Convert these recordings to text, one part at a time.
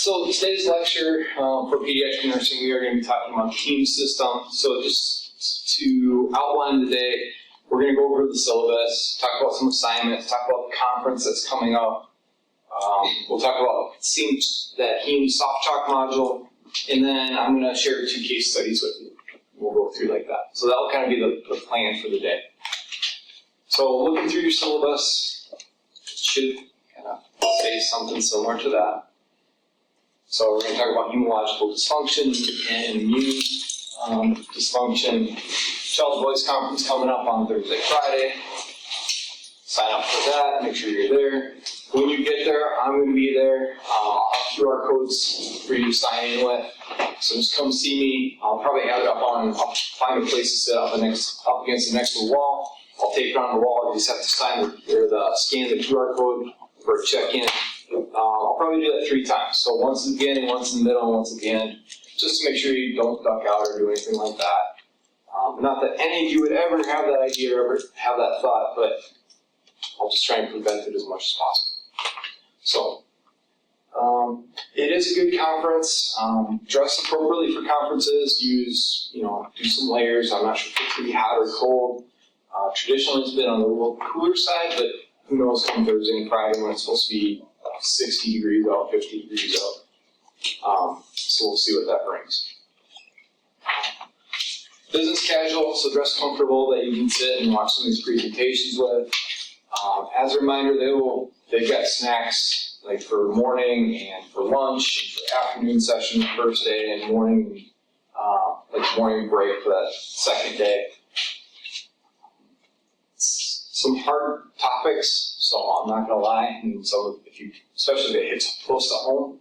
so today's lecture for pediatric nursing, we are going to be talking about the Heme system. So just to outline the day, we're going to go over the syllabus, talk about some assignments, talk about the conference that's coming up. We'll talk about that Heme soft chalk module, and then I'm going to share 2 case studies with you. We'll go through like that. So that'll kind of be the plan for the day. So looking through your syllabus, it should kind of say something similar to that. So we're going to talk about hematological dysfunction and immune dysfunction. Child's Voice Conference coming up on Thursday, Friday. Sign up for that, make sure you're there. When you get there, I'm going to be there. I'll have QR codes for you to sign in with. So just come see me. I'll probably have it up on, I'll find a place to sit up against the next to the wall. I'll tape it on the wall. You just have to scan the QR code for a check-in. I'll probably do that 3 times. So once at the beginning, once in the middle, and once at the end, just to make sure you don't duck out or do anything like that. Not that any of you would ever have that idea or ever have that thought, but I'll just try and prevent it as much as possible. So, it is a good conference. Dress appropriately for conferences. Do some layers. I'm not sure if it's going to be hot or cold. Traditionally, it's been on the little cooler side, but who knows come Thursday and Friday when it's supposed to be 60 degrees out, 50 degrees out. So we'll see what that brings. Business casual, so dress comfortable that you can sit and watch some of these presentations with. As a reminder, they've got snacks like for morning and for lunch, and for afternoon session the first day, and morning, morning break for that second day. Some hard topics, so I'm not going to lie. And so especially if it hits close to home,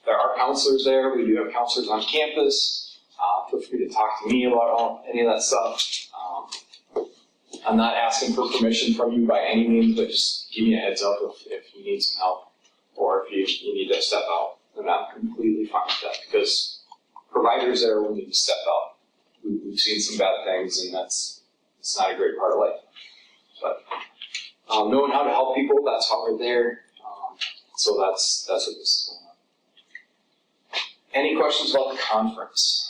there are counselors there. We do have counselors on campus. Feel free to talk to me about any of that stuff. I'm not asking for permission from you by any means, but just give me a heads up if you need some help or if you need to step out. And I'm completely fine with that because providers there will need to step out. We've seen some bad things, and it's not a great part of life. But knowing how to help people, that's why we're there. So that's what this is going on. Any questions about the conference?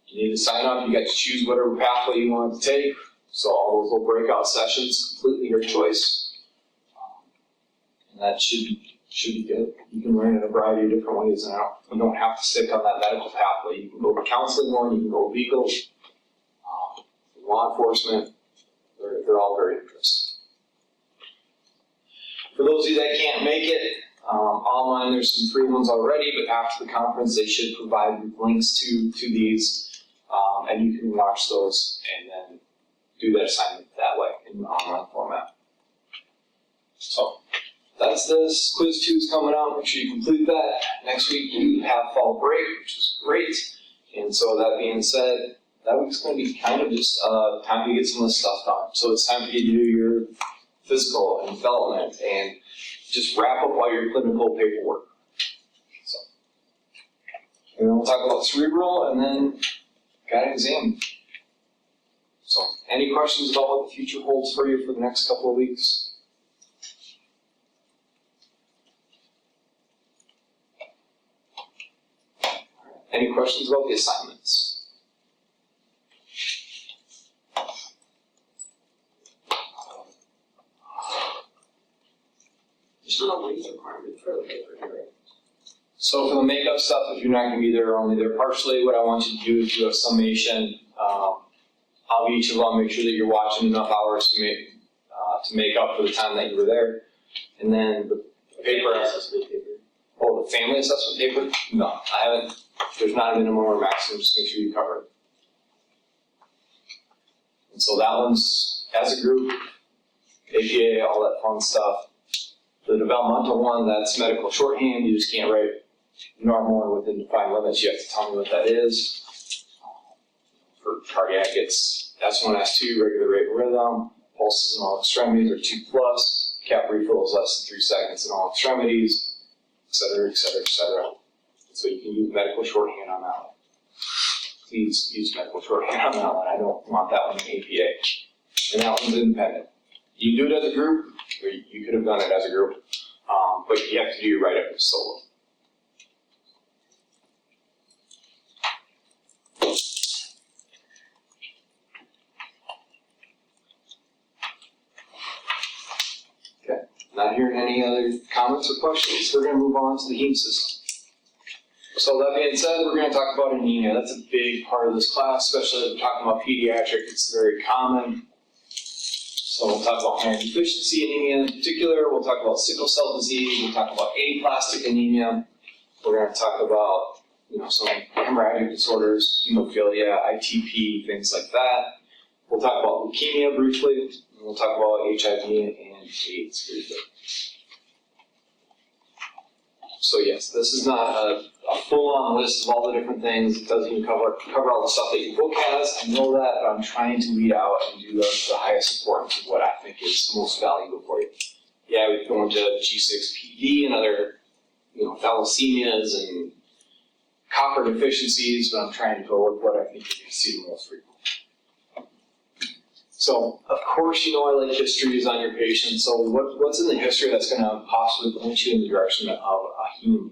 You need to sign up. You get to choose whatever pathway you want to take. So all those little breakout sessions, completely your choice. And that should be good. You can learn in a variety of different ways, and you don't have to stick on that medical pathway. You can go to counseling one, you can go legal, law enforcement. They're all very interesting. For those of you that can't make it, online there's some free ones already, but after the conference they should provide links to these, and you can watch those and then do that assignment that way in an online format. So that's this. Quiz 2 is coming out. Make sure you complete that. Next week we have fall break, which is great. And so that being said, that week's going to be kind of just time to get some of this stuff done. So it's time for you to do your physical and development and just wrap up all your clinical paperwork. So, and then we'll talk about cerebral and then got an exam. So, any questions about what the future holds for you for the next couple of weeks? Any questions about the assignments? There's no wage requirement for the paper, right? So for the makeup stuff, if you're not going to be there or only there partially, what I want you to do is do a summation of each of them. Make sure that you're watching enough hours to make up for the time that you were there. And then the paper assessment paper. Oh, the family assessment paper? No, I haven't. There's not a minimum or maximum. Just make sure you cover it. And so that one's as a group, APA, all that fun stuff. The developmental one, that's medical shorthand. You just can't write normal or within defined limits. You have to tell me what that is. For cardiac, it's S1, S2, regular rate and rhythm. Pulses in all extremities are 2+. Cap refill is less than 3 seconds in all extremities, et cetera, et cetera, et cetera. So you can use medical shorthand on that one. Please use medical shorthand on that one. I don't want that one in APA. And that one's independent. You can do it as a group, or you could have done it as a group, but you have to do your write-up as solo. Not hearing any other comments or questions, we're going to move on to the heme system. So that being said, we're going to talk about anemia. That's a big part of this class, especially if we're talking about pediatric. It's very common. So we'll talk about iron deficiency anemia in particular. We'll talk about sickle cell disease. We'll talk about aplastic anemia. We're going to talk about some hemorrhagic disorders, hemophilia, ITP, things like that. We'll talk about leukemia briefly, and we'll talk about HIV and AIDS briefly. So yes, this is not a full-on list of all the different things. It doesn't even cover all the stuff that your book has. I know that, but I'm trying to weed out and do the highest importance of what I think is most valuable for you. Yeah, we go into G6PD and other thalassemias and copper deficiencies, but I'm trying to go with what I think you're going to see the most frequently. So, of course, I like histories on your patient. So what's in the history that's going to possibly point you in the direction of a heme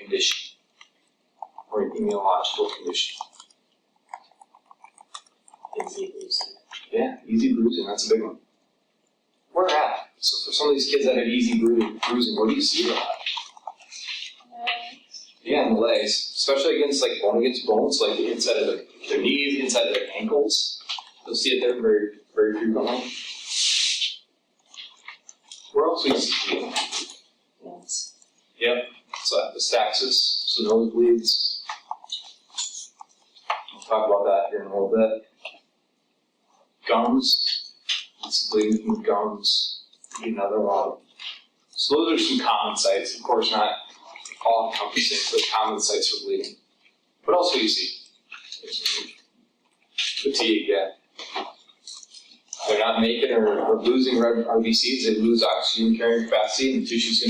condition or an immunological condition? Easy bruising. Yeah, easy bruising, that's a big one. Where at? So for some of these kids that have easy bruising, where do you see that? Yeah, in the legs, especially against bone against bones, like inside of their knees, inside of their ankles. You'll see it there very, very frequently. Where else do you see it? Yes. Yep, so epistaxis, so nosebleeds. We'll talk about that here in a little bit. Gums, it's bleeding from the gums. Another one. So those are some common sites, of course not all encompassing, but common sites for bleeding. What else do you see? Fatigue, yeah. They're not making or losing red RBCs, they lose oxygen carrying capacity, and the tissue's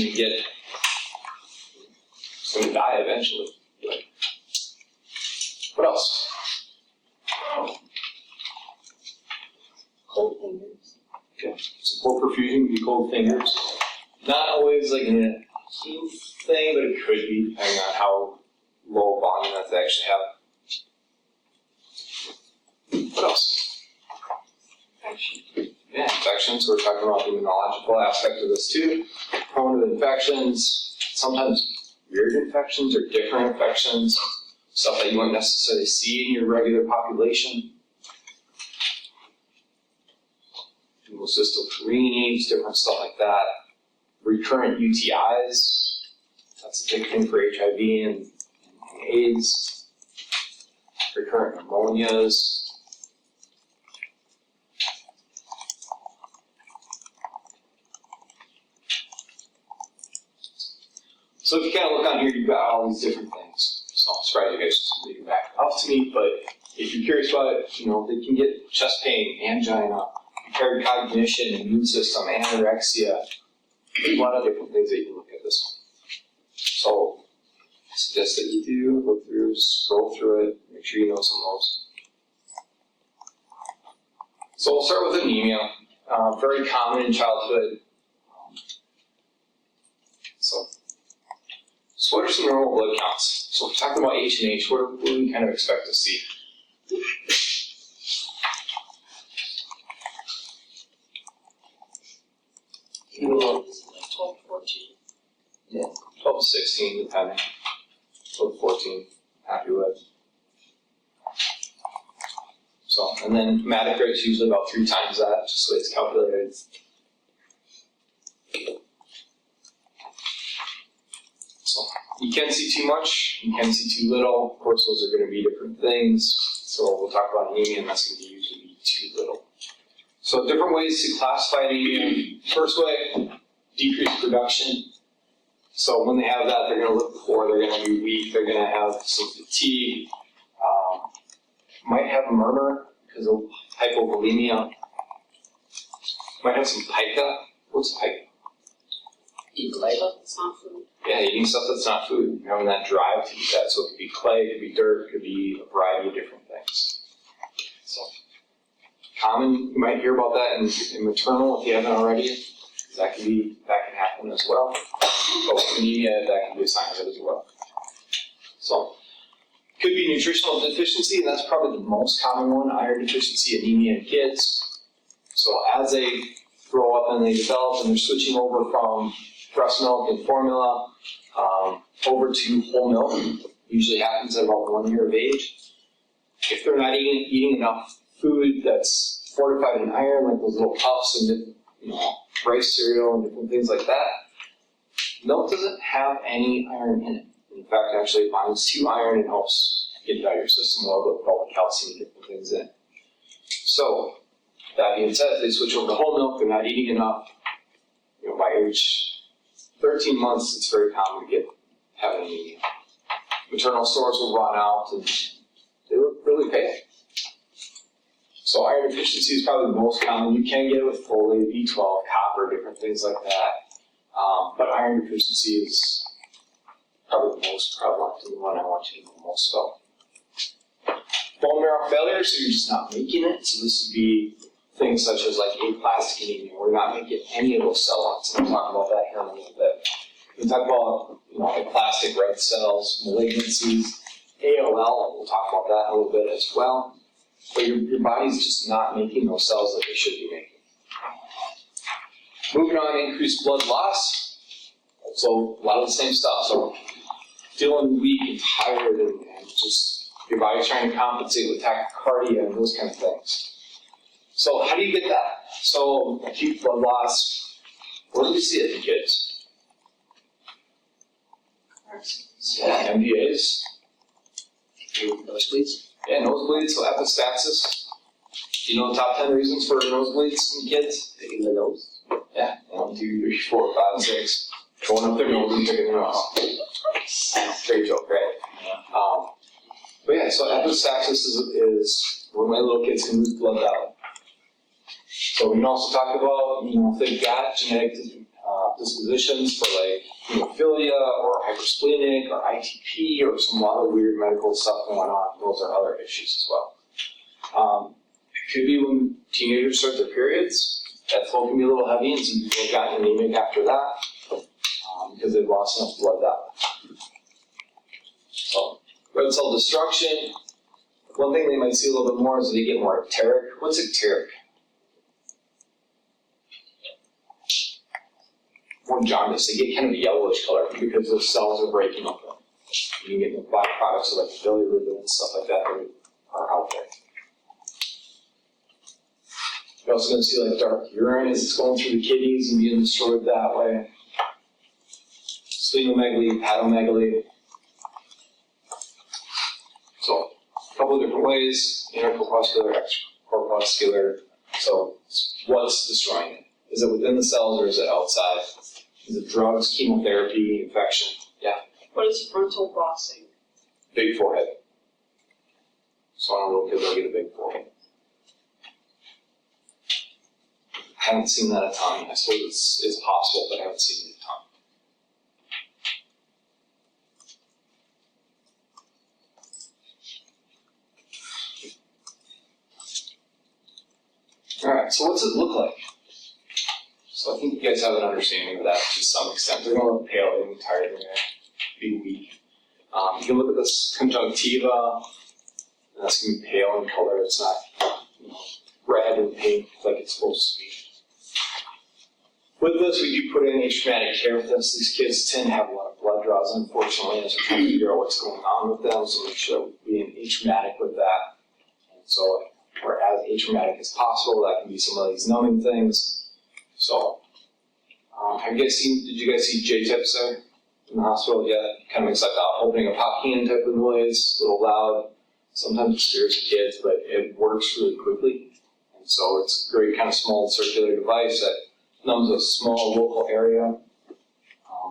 going to die eventually. What else? Cold fingers. Okay. Support perfusion can be cold fingers. Not always like an acute thing, but it could be, depending on how low volume that they actually have. What else? Infection. Yeah, infections. We're talking about the immunological aspect of this too. Prone to infections, sometimes weird infections or different infections, stuff that you wouldn't necessarily see in your regular population. Cystopherenes, different stuff like that. Recurrent UTIs, that's a big thing for HIV and AIDS. Recurrent pneumonias. So if you kind of look on here, you've got all these different things. So I'm surprised you guys just leave it back up to me, but if you're curious about it, they can get chest pain, angina, impaired cognition, immune system, anorexia. There's a lot of different things that you can look at this one. So I suggest that you do look through, scroll through it, make sure you know some of those. So we'll start with anemia. Very common in childhood. So what are some normal blood counts? So if we're talking about H&H, what do we kind of expect to see? Like 12, 14. Yeah, 12 to 16, depending. 12 to 14, happy with. So, and then hematocrit is usually about 3 times that, just the way it's calculated. So, you can see too much, you can see too little. Of course, those are going to be different things. So, we'll talk about anemia, and that's going to usually be too little. So, different ways to classify anemia. First way, decreased production. So, when they have that, they're going to look poor, they're going to be weak, they're going to have some fatigue. Might have a murmur because of hypovolemia. Might have some pica. What's pica? Eat labor, it's not food. Yeah, eating stuff that's not food. Having that drive to eat that. So it could be clay, it could be dirt, it could be a variety of different things. So common, you might hear about that in maternal if you haven't already. That can happen as well. But with anemia, that can be a sign of it as well. So could be nutritional deficiency, and that's probably the most common one, iron deficiency, anemia in kids. So as a grow up and they develop and they're switching over from breast milk and formula over to whole milk. Usually happens at about 1 year of age. If they're not eating enough food that's fortified in iron, like those little puffs and rice cereal and different things like that, milk doesn't have any iron in it. In fact, actually it binds to iron and helps get it out of your system a little bit with all the calcium and different things in it. So, that being said, if they switch over to whole milk, they're not eating enough. By age 13 months, it's very common to have anemia. Maternal stores will run out and they look really pale. So iron deficiency is probably the most common. You can get it with folate, B12, copper, different things like that. But iron deficiency is probably the most prevalent and the one I want you to know most about. Bone marrow failure, so you're just not making it. So this would be things such as like aplastic anemia, where you're not making any of those cell lines. And we'll talk about that here in a little bit. We talk about aplastic red cells, malignancies, ALL. We'll talk about that a little bit as well. But your body's just not making those cells that they should be making. Moving on, increased blood loss. So a lot of the same stuff. So feeling weak and tired and just your body's trying to compensate with tachycardia and those kind of things. So how do you get that? So acute blood loss, where do we see it in kids? Yeah, MVAs. Nosebleeds. Yeah, nosebleeds, so epistaxis. Do you know the top 10 reasons for nosebleeds in kids? Picking the nose. Yeah, 1, 2, 3, 4, 5, 6. Going up their nose and picking their nose. Great joke, right? Yeah. But yeah, so epistaxis is when my little kids can lose blood valley. So we can also talk about, if they've got genetic dispositions for like hemophilia or hypersplenic or ITP or some other weird medical stuff going on. Those are other issues as well. It could be when teenagers start their periods. That flow can be a little heavy, and some people have gotten anemic after that because they've lost enough blood that way. So, red cell destruction. One thing they might see a little bit more is they get more icteric. What's icteric? More jaundice. They get kind of a yellowish color because those cells are breaking up. You can get the byproducts of like bilirubin and stuff like that are out there. You're also going to see like dark urine as it's going through the kidneys and being destroyed that way. Splenomegaly, hepatomegaly. So, a couple of different ways, intercorpuscular, extracorpuscular. So, what's destroying it? Is it within the cells or is it outside? Is it drugs, chemotherapy, infection? Yeah. What is frontal bossing? Big forehead. So on a little kid, they'll get a big forehead. I haven't seen that a ton. I suppose it's possible, but I haven't seen it a ton. Alright, so what's it look like? So I think you guys have an understanding of that to some extent. They're going to look pale, they're going to be tired, they're going to be weak. You can look at this conjunctiva, and that's going to be pale in color. It's not red and pink like it's supposed to be. With this, we do put in atraumatic care with this. These kids tend to have a lot of blood draws, unfortunately, as we're trying to figure out what's going on with them, so make sure that we're being atraumatic with that. And so we're as atraumatic as possible. That can be some of these numbing things. So, did you guys see J-tips there in the hospital? Yeah, kind of makes like opening a pop can type of noise, a little loud. Sometimes it scares the kids, but it works really quickly. And so it's a great kind of small circular device that numbs a small local area.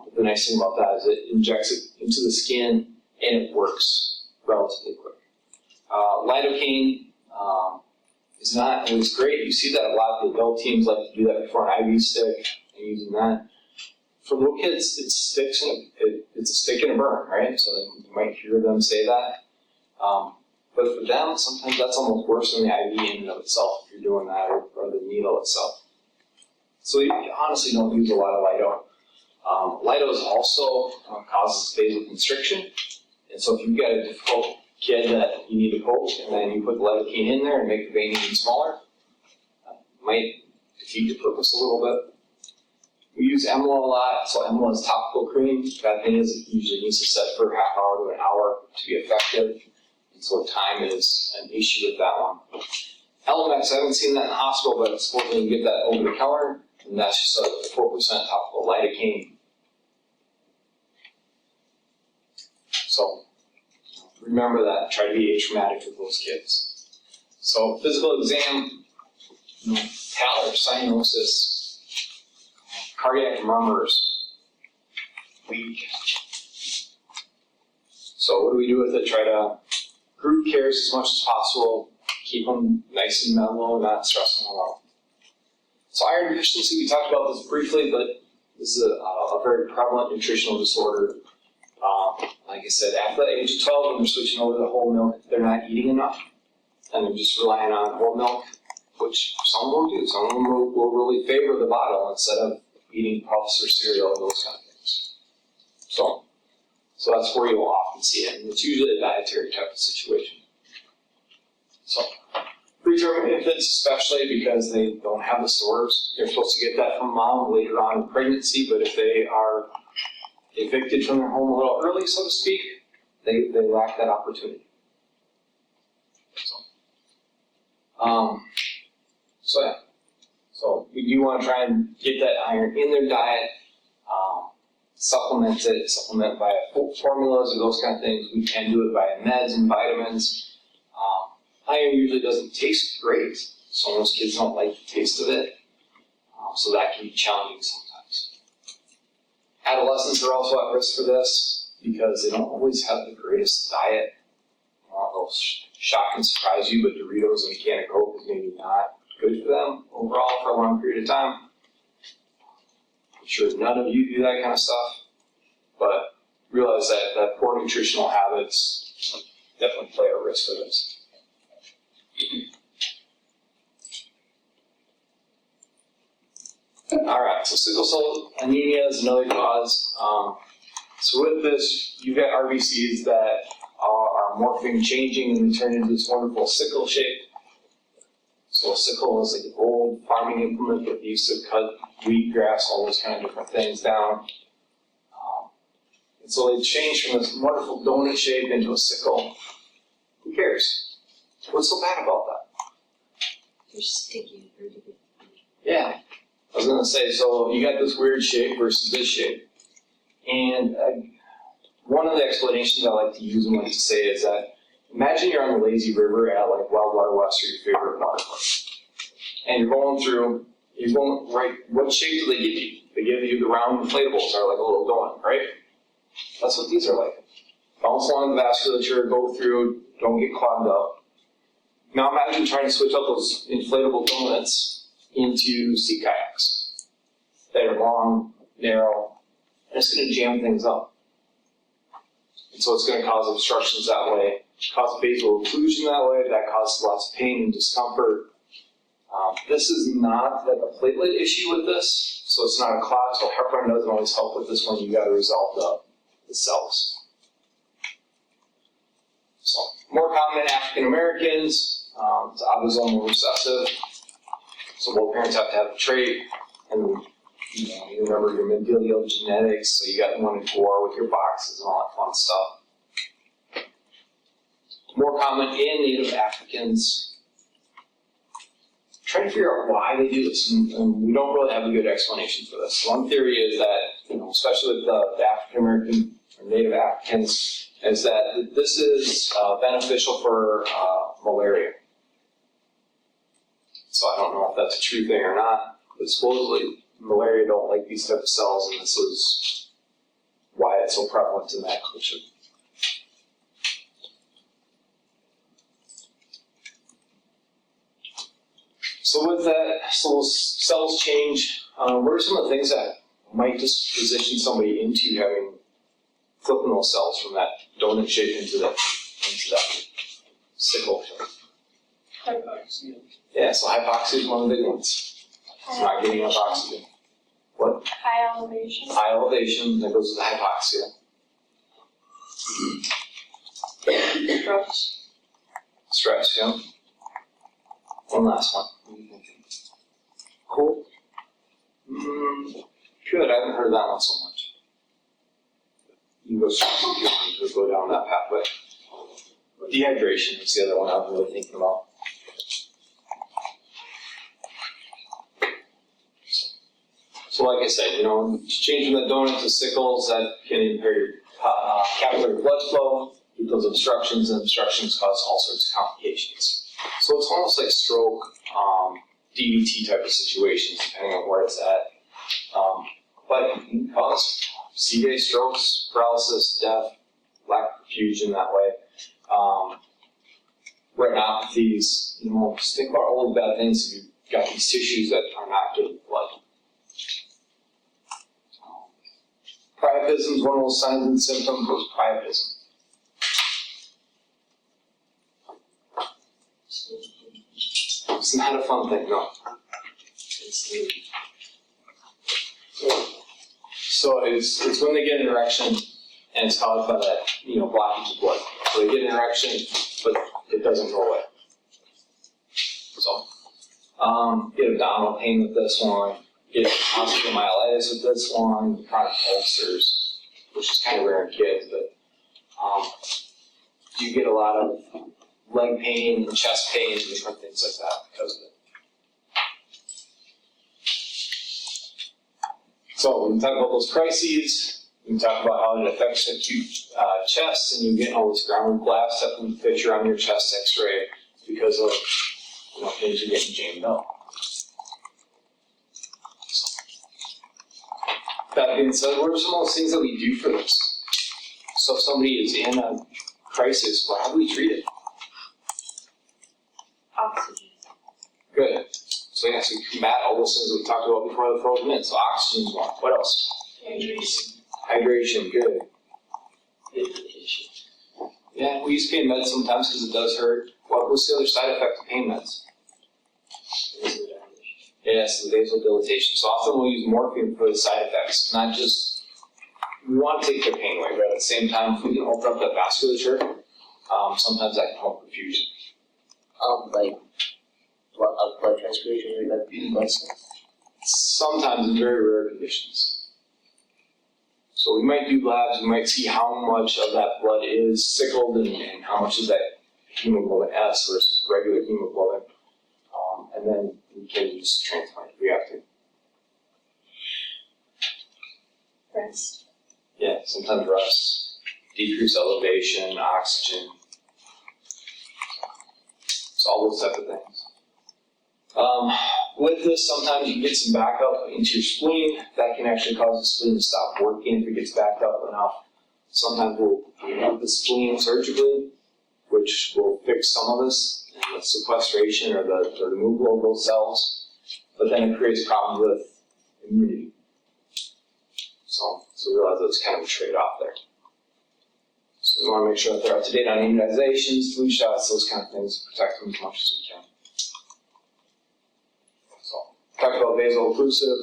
But the nice thing about that is it injects it into the skin and it works relatively quick. Lidocaine is not always great. You see that a lot. The adult teams like to do that before an IV stick and using that. For little kids, it sticks and it's a stick and a burn, right? So you might hear them say that. But for them, sometimes that's almost worse than the IV in and of itself if you're doing that or the needle itself. So you honestly don't use a lot of Lido. Lido also causes vasoconstriction. And so if you've got a difficult kid that you need to coach and then you put the lidocaine in there and make the vein even smaller, that might defeat the purpose a little bit. We use EMLA a lot, so EMLA is topical cream. Bad thing is it usually needs to set for a half hour to an hour to be effective, and so time is an issue with that one. Elemex, I haven't seen that in the hospital, but supposedly you can get that over the counter, and that's just a 4% topical lidocaine. So remember that, try to be atraumatic with those kids. So physical exam, pallor, cyanosis, cardiac murmurs, weak. So what do we do with it? Try to group cares as much as possible, keep them nice and mellow, not stressing them out. So iron deficiency, we talked about this briefly, but this is a very prevalent nutritional disorder. Like I said, after the age of 12, when they're switching over to whole milk, they're not eating enough, and they're just relying on whole milk, which some will do. Some of them will really favor the bottle instead of eating puffs or cereal and those kind of things. So that's where you'll often see it, and it's usually a dietary type of situation. So preterm infants especially, because they don't have the stores, they're supposed to get that from mom later on in pregnancy, but if they are evicted from their home a little early, so to speak, they lack that opportunity. So we do want to try and get that iron in their diet, supplement via formulas or those kind of things. We can do it via meds and vitamins. Iron usually doesn't taste great, so most kids don't like the taste of it, so that can be challenging sometimes. Adolescents are also at risk for this because they don't always have the greatest diet. They'll shock and surprise you, but Doritos and a can of Coke is maybe not good for them overall for a long period of time. I'm sure none of you do that kind of stuff, but realize that poor nutritional habits definitely play a risk for this. Alright, so sickle cell anemia is another cause. So with this, you've got RBCs that are morphing, changing, and they turn into this wonderful sickle shape. So a sickle is like an old farming implement that used to cut wheat, grass, all those kind of different things down. And so they change from this wonderful donut shape into a sickle. Who cares? What's so bad about that? They're sticky. Yeah. I was going to say, so you got this weird shape versus this shape. And one of the explanations I like to use and like to say is that imagine you're on the lazy river at like Wild Wild West or your favorite water park. And you're going right, what shape do they give you? They give you the round inflatables that are like a little donut, right? That's what these are like. Bounce along the vasculature, go through, don't get clogged up. Now imagine trying to switch out those inflatable donuts into sea kayaks that are long, narrow, and it's going to jam things up. And so it's going to cause obstructions that way, cause basal occlusion that way, that causes lots of pain and discomfort. This is not like a platelet issue with this, so it's not a clot, so heparin doesn't always help with this one. You got to resolve the cells. So, more common in African Americans, it's autosomal recessive. So both parents have to have a trait, and you remember your Mendelian genetics, so you got 1 in 4 with your boxes and all that fun stuff. More common in Native Africans. Trying to figure out why they do this, and we don't really have a good explanation for this. One theory is that, especially with the African American or Native Africans, is that this is beneficial for malaria. So I don't know if that's a true thing or not, but supposedly malaria don't like these type of cells, and this is why it's so prevalent in that culture. So with that, so cells change. What are some of the things that might just position somebody into flipping those cells from that donut shape into that sickle shape? Hypoxia. Yeah, so hypoxia is one of the big ones. It's not getting enough oxygen. What? High elevation. High elevation, that goes with hypoxia. Stress. Stress, yeah. One last one. Cool. heard that one so much. You go down that pathway. Dehydration is the other one I was really thinking about. So like I said, changing the donut to sickles, that can impair your capillary blood flow, get those obstructions, and obstructions cause all sorts of complications. So it's almost like stroke, DVT type of situations, depending on where it's at. But it can cause CJ strokes, paralysis, death, lack of perfusion that way. Retinopathies, just think about all the bad things if you've got these tissues that are not getting blood. Priapism is one of those signs and symptoms of priapism. It's not a fun thing, no. So it's when they get an erection and it's caused by that, blockage of blood. So they get an erection, but it doesn't go away. So, get abdominal pain with this one, get osteomyelitis with this one, chronic ulcers, which is kind of rare in kids, but you get a lot of leg pain and chest pain and different things like that because of it. So we can talk about those crises, we can talk about how it affects acute chest, and you get all this ground glass up in the picture on your chest x-ray because of things are getting jammed up. That being said, what are some of those things that we do for this? So if somebody is in a crisis, how do we treat it? Oxygen. Good. So we combat all those things that we talked about before the throw them in. So oxygen is one. What else? Hydration. Hydration, good. Yeah, we use pain meds sometimes because it does hurt. What's the other side effect of pain meds? Yes, the vasodilatation. So often we'll use morphine for the side effects, not just, we want to take the pain away, but at the same time, if we can open up that vasculature, sometimes that can help perfusion. Blood transfusion or blood cells? Sometimes in very rare conditions. So we might do labs, we might see how much of that blood is sickled and how much is that hemoglobin S versus regular hemoglobin. And then we can just transplant if we have to. Rest. Yeah, sometimes rest, decrease elevation, oxygen. So all those type of things. With this, sometimes you can get some backup into your spleen. That can actually cause the spleen to stop working if it gets backed up enough. Sometimes we'll remove the spleen surgically, which will fix some of this, and the sequestration or the removal of those cells. But then it creates problems with immunity. So realize it's kind of a trade-off there. So we want to make sure that they're up to date on immunizations, flu shots, those kind of things, protect them as much as we can. Talk about vaso-occlusive.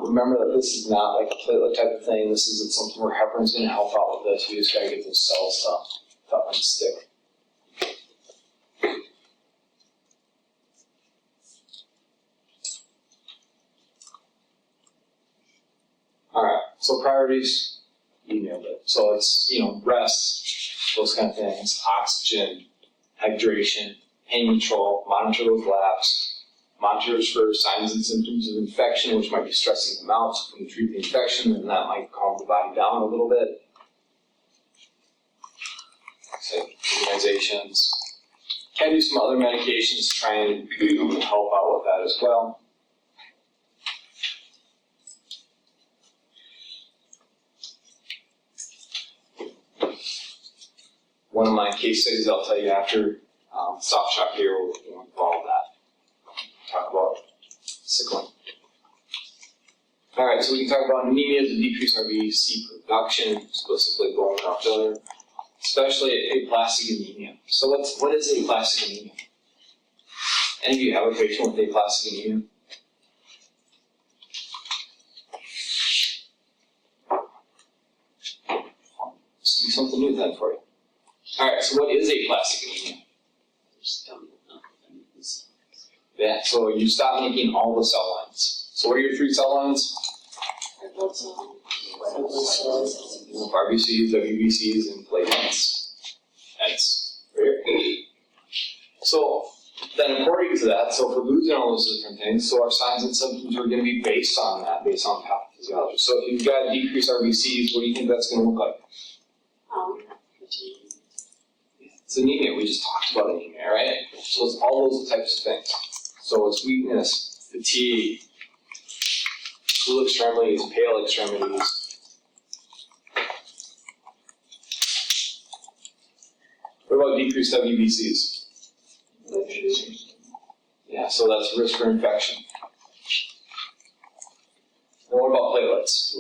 Remember that this is not like a platelet type of thing. This isn't something where heparin's going to help out with this. We just got to get those cells to unstick. All right. So priorities, you nailed it. So it's rest, those kind of things, oxygen, hydration, pain control, monitor those labs. Monitors for signs and symptoms of infection, which might be stressing them out. So if we can treat the infection, then that might calm the body down a little bit. So immunizations. Can do some other medications to try and help out with that as well. One of my case studies I'll tell you after soft shock here will involve that. Talk about sickling. All right, so we can talk about anemia to decrease RBC production, specifically bone marrow failure, especially aplastic anemia. So what is aplastic anemia? Any of you have a patient with aplastic anemia? This will be something new then for you. All right, so what is aplastic anemia? Yeah, so you stop making all the cell lines. So what are your 3 cell lines? red blood cell. RBCs, WBCs, and platelets. That's very good. So then according to that, so if we're losing all those different things, so our signs and symptoms are going to be based on that, based on pathophysiology. So if you've got decreased RBCs, what do you think that's going to look like? Fatigue. It's anemia. We just talked about anemia, right? So it's all those types of things. So it's weakness, fatigue, cool extremities, pale extremities. What about decreased WBCs? Yeah, so that's risk for infection. And what about platelets?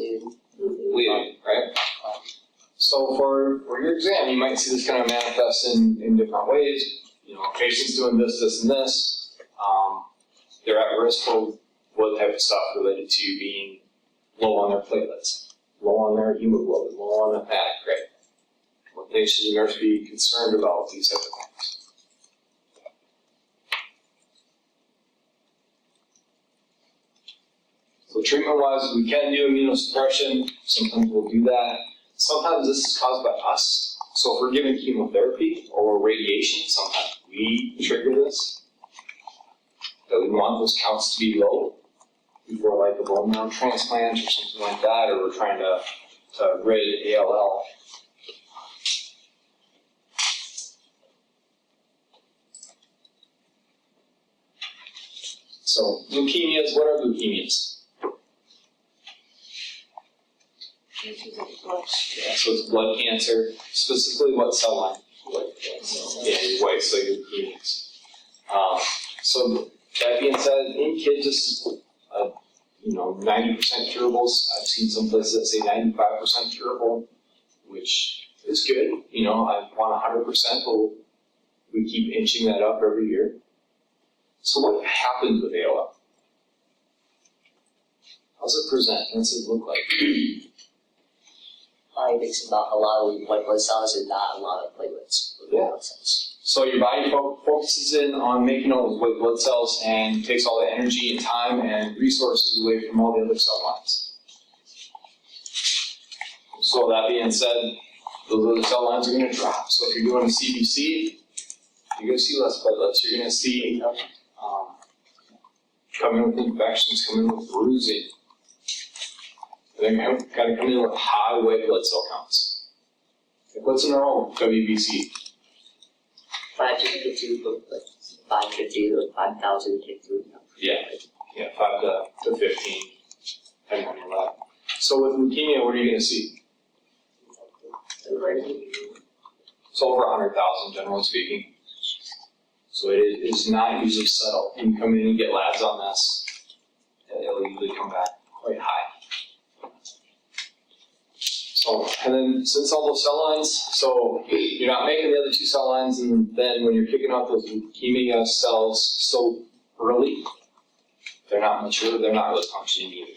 Bleeding, right? So for your exam, you might see this kind of manifest in different ways. You know, patients doing this, this, and this. They're at risk for what type of stuff related to being low on their platelets, low on their hemoglobin, low on hematocrit. What things should the nurse be concerned about, these types of things? So treatment-wise, we can do immunosuppression. Sometimes we'll do that. Sometimes this is caused by us. So if we're giving chemotherapy or radiation, sometimes we trigger this. That we want those counts to be low before like a bone marrow transplant or something like that, or we're trying to rid ALL. So leukemias, what are leukemias? Yeah, so it's blood cancer, specifically what cell line? Yeah, your white cell leukemias. So that being said, in kids, this is 90% curables. I've seen some places that say 95% curable, which is good. You know, I want 100%, but we keep inching that up every year. So what happens with ALL? How's it present? What's it look like? It's about a lot of white blood cells and not a lot of platelets. Yeah. So your body focuses in on making all those white blood cells and takes all the energy and time and resources away from all the other cell lines. So that being said, those other cell lines are going to drop. So if you're doing a CBC, you're going to see less platelets. You're going to see coming with infections, coming with bruising. They're going to come in with high white blood cell counts. Like what's a normal WBC? 5 to 52, like 550, like 5,000 to Yeah, 5 to 15, depending on your lab. So with leukemia, what are you going to see? It's over 100,000, generally speaking. So it is not usually settled. You come in and get labs on this, and it'll usually come back quite high. So, and then since all those cell lines, so you're not making the other two cell lines, and then when you're kicking out those leukemia cells so early, they're not mature, they're not really functioning either.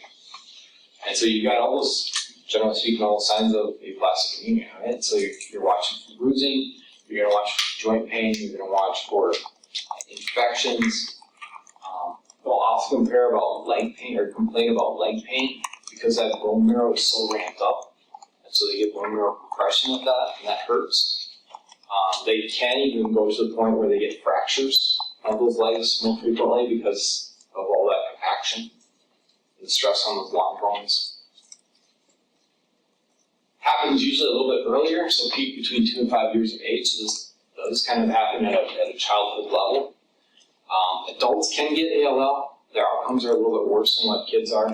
And so you got all those, generally speaking, all the signs of aplastic anemia, right? So you're watching for bruising, you're going to watch for joint pain, you're going to watch for infections. They'll often compare about leg pain or complain about leg pain because that bone marrow is so ramped up. So they get bone marrow compression with that, and that hurts. They can even go to the point where they get fractures of those legs more frequently because of all that compaction and the stress on those long bones. Happens usually a little bit earlier, so peak between 2 and 5 years of age. So this does kind of happen at a childhood level. Adults can get ALL. Their outcomes are a little bit worse than what kids are,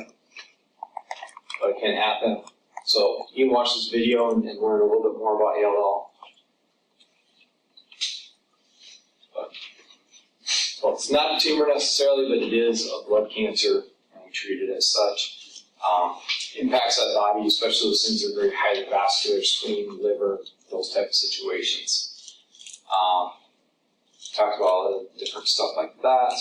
but it can happen. So you can watch this video and learn a little bit more about ALL. Well, it's not a tumor necessarily, but it is a blood cancer, and we treat it as such. Impacts that body, especially those things that are very highly vascular, spleen, liver, those type of situations. Talked about all the different stuff like that.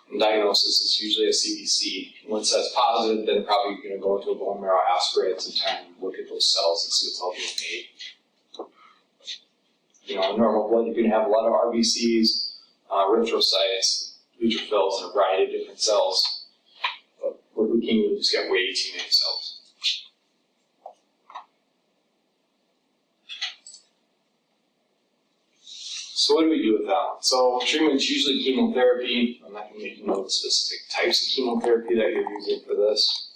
And diagnosis is usually a CBC. Once that's positive, then probably you're going to go into a bone marrow aspirate and try and look at those cells and see what's all being made. You know, in normal blood, you're going to have a lot of RBCs, erythrocytes. neutrophils and a variety of different cells. But with leukemia, we just got way too many cells. So what do we do with that? So treatment's usually chemotherapy. I'm not going to make note of the specific types of chemotherapy that you're using for this.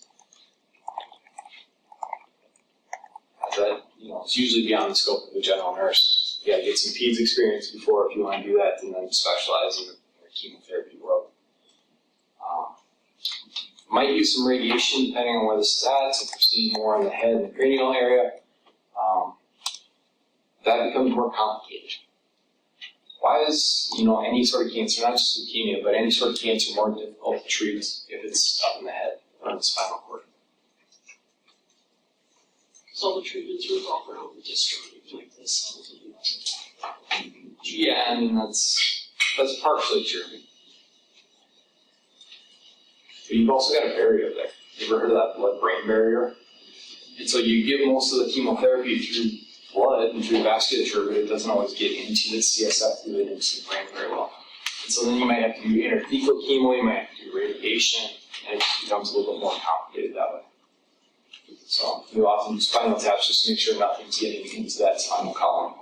That, it's usually beyond the scope of the general nurse. You got to get some Peds experience before if you want to do that, and then specialize in the chemotherapy world. Might use some radiation depending on where this is at. So if we're seeing more in the head and the cranial area, that becomes more complicated. Why is, any sort of cancer, not just leukemia, but any sort of cancer more difficult to treat if it's up in the head or in the spinal cord? So the treatments revolve around the destroying like the cells. Yeah, that's partially true. But you've also got a barrier there. You ever heard of that blood-brain barrier? And so you give most of the chemotherapy through blood and through vasculature, but it doesn't always get into the CSF fluid, into the brain very well. And so then you might have to do intrathecal chemo, you might have to do radiation, and it just becomes a little bit more complicated that way. So you often do spinal taps just to make sure nothing's getting into that spinal column,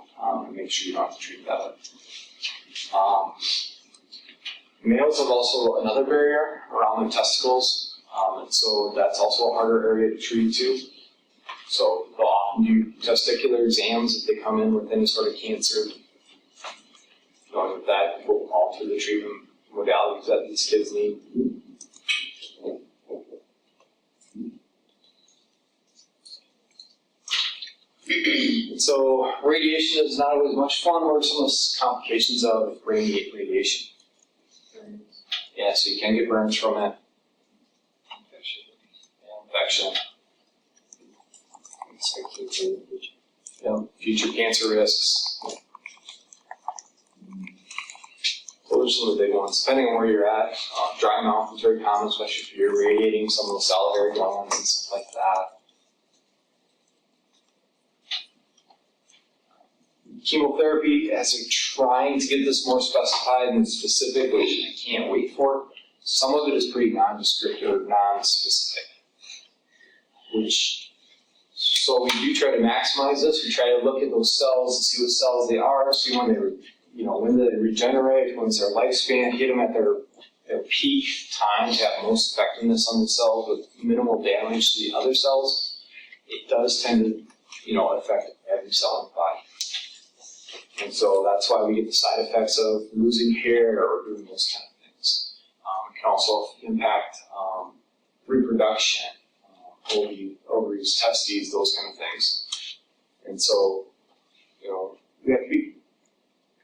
and make sure you don't have to treat it that way. Males have also another barrier around their testicles, and so that's also a harder area to treat too. So they'll often do testicular exams if they come in with any sort of cancer. Going with that will alter the treatment modalities that these kids need. So radiation is not always much fun. What are some of the complications of radiation? Yeah, so you can get burns from it. Infection. Future cancer risks. Those are some of the big ones. Depending on where you're at, dry mouth is very common, especially if you're radiating some of the salivary glands and stuff like that. Chemotherapy, as they're trying to get this more specified and specific, which I can't wait for, some of it is pretty nondescript or non-specific. So we do try to maximize this. We try to look at those cells and see what cells they are, see when they regenerate, when's their lifespan, get them at their peak time to have most effectiveness on the cells with minimal damage to the other cells. It does tend to, affect every cell in the body. And so that's why we get the side effects of losing hair or doing those kind of things. It can also impact reproduction, ovaries, testes, those kind of things. And so, we have to be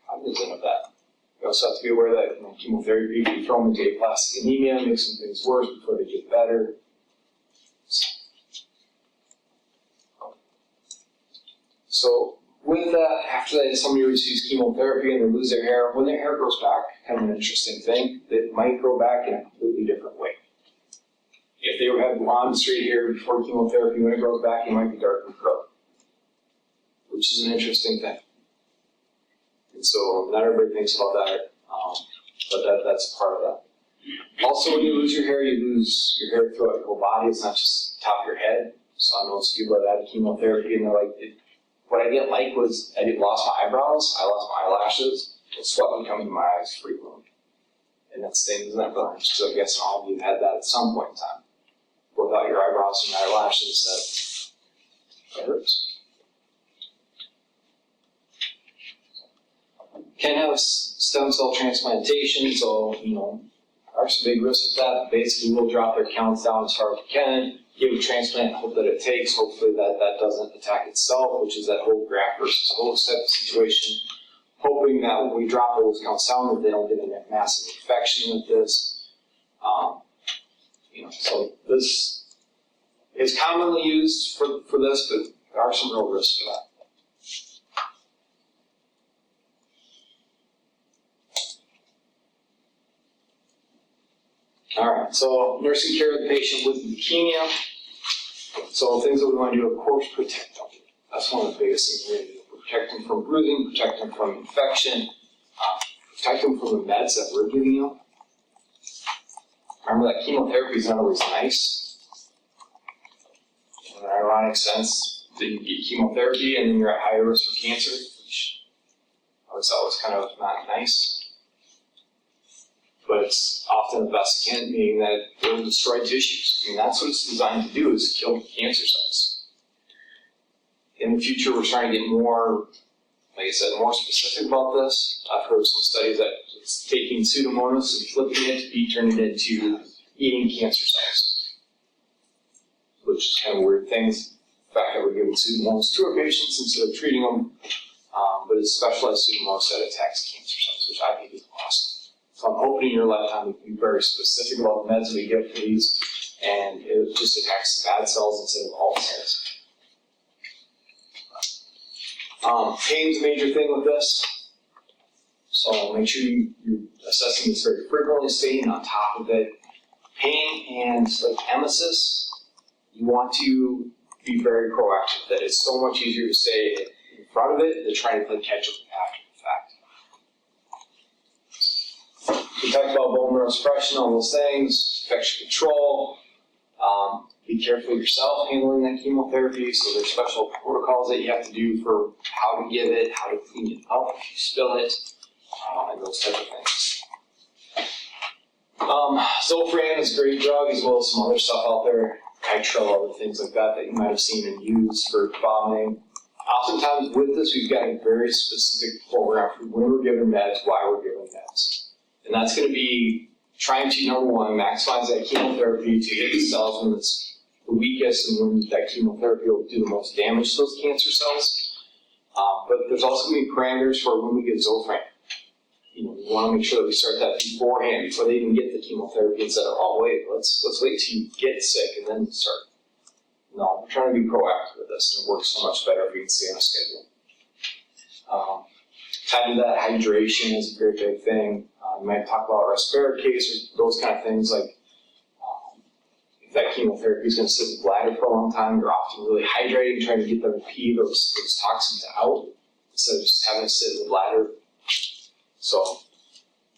cognizant of that. We also have to be aware that chemotherapy can throw them into aplastic anemia, make some things worse before they get better. So with that, after that, somebody receives chemotherapy and they lose their hair. When their hair grows back, kind of an interesting thing, it might grow back in a completely different way. If they had blonde straight hair before chemotherapy, when it grows back, it might be dark and curly, which is an interesting thing. And so not everybody thinks about that, but that's part of that. Also, when you lose your hair, you lose your hair throughout your whole body. It's not just top of your head. So I know some people that had chemotherapy and they're like, what I didn't like was I lost my eyebrows, I lost my eyelashes, and sweat would come into my eyes frequently. And that's the same as that burns, because I guess all of you have had that at some point in time. Without your eyebrows and eyelashes, that hurts. Can have stem cell transplantation, so, are some big risks with that. Basically, we'll drop their counts down as far as we can, give a transplant, hope that it takes, hopefully that doesn't attack itself, which is that whole graft versus host type of situation. Hoping that when we drop those counts down, that they don't get a massive infection with this. So this is commonly used for this, but there are some real risks for that. All right, so nursing care of the patient with leukemia. So things that we want to do, of course, protect them. That's one of the biggest things we need to do. Protect them from bruising, protect them from infection, protect them from the meds that we're giving them. Remember that chemotherapy is not always nice. In an ironic sense, that you get chemotherapy and then you're at higher risk for cancer, which I always thought was kind of not nice. But it's often the best it can, meaning that it will destroy tissues. I mean, that's what it's designed to do, is kill cancer cells. In the future, we're trying to get more, like I said, more specific about this. I've heard of some studies that it's taking Pseudomonas and flipping it to be turned into eating cancer cells, which is kind of weird things. The fact that we're giving Pseudomonas to our patients instead of treating them, but it's specialized Pseudomonas that attacks cancer cells, which I think is awesome. So I'm hoping in your lifetime we can be very specific about the meds we give for these, and it just attacks the bad cells instead of all the cells. Pain's a major thing with this, so make sure you're assessing this very frequently, staying on top of it. Pain and like emesis, you want to be very proactive. That it's so much easier to stay in front of it than trying to play catch up after the fact. We talked about bone marrow suppression, all those things, infection control. Be careful yourself handling that chemotherapy. So there's special protocols that you have to do for how to give it, how to clean it up if you spill it, and those type of things. Zofran is a great drug, as well as some other stuff out there, Kytrel, other things like that that you might have seen and used for vomiting. Oftentimes with this, we've got a very specific program for when we're giving meds, why we're giving meds. And that's going to be trying to, number one, maximize that chemotherapy to hit the cells when it's the weakest and when that chemotherapy will do the most damage to those cancer cells. But there's also going to be parameters for when we get Zofran. We want to make sure that we start that beforehand, before they even get the chemotherapy, instead of, oh wait, let's wait till you get sick and then start. No, we're trying to be proactive with this, and it works so much better if we can stay on a schedule. Tied to that, hydration is a very big thing. You might talk about respiratory case or those kind of things, like if that chemotherapy is going to sit in the bladder for a long time, you're often really hydrating, trying to get them to pee those toxins out instead of just having it sit in the bladder. So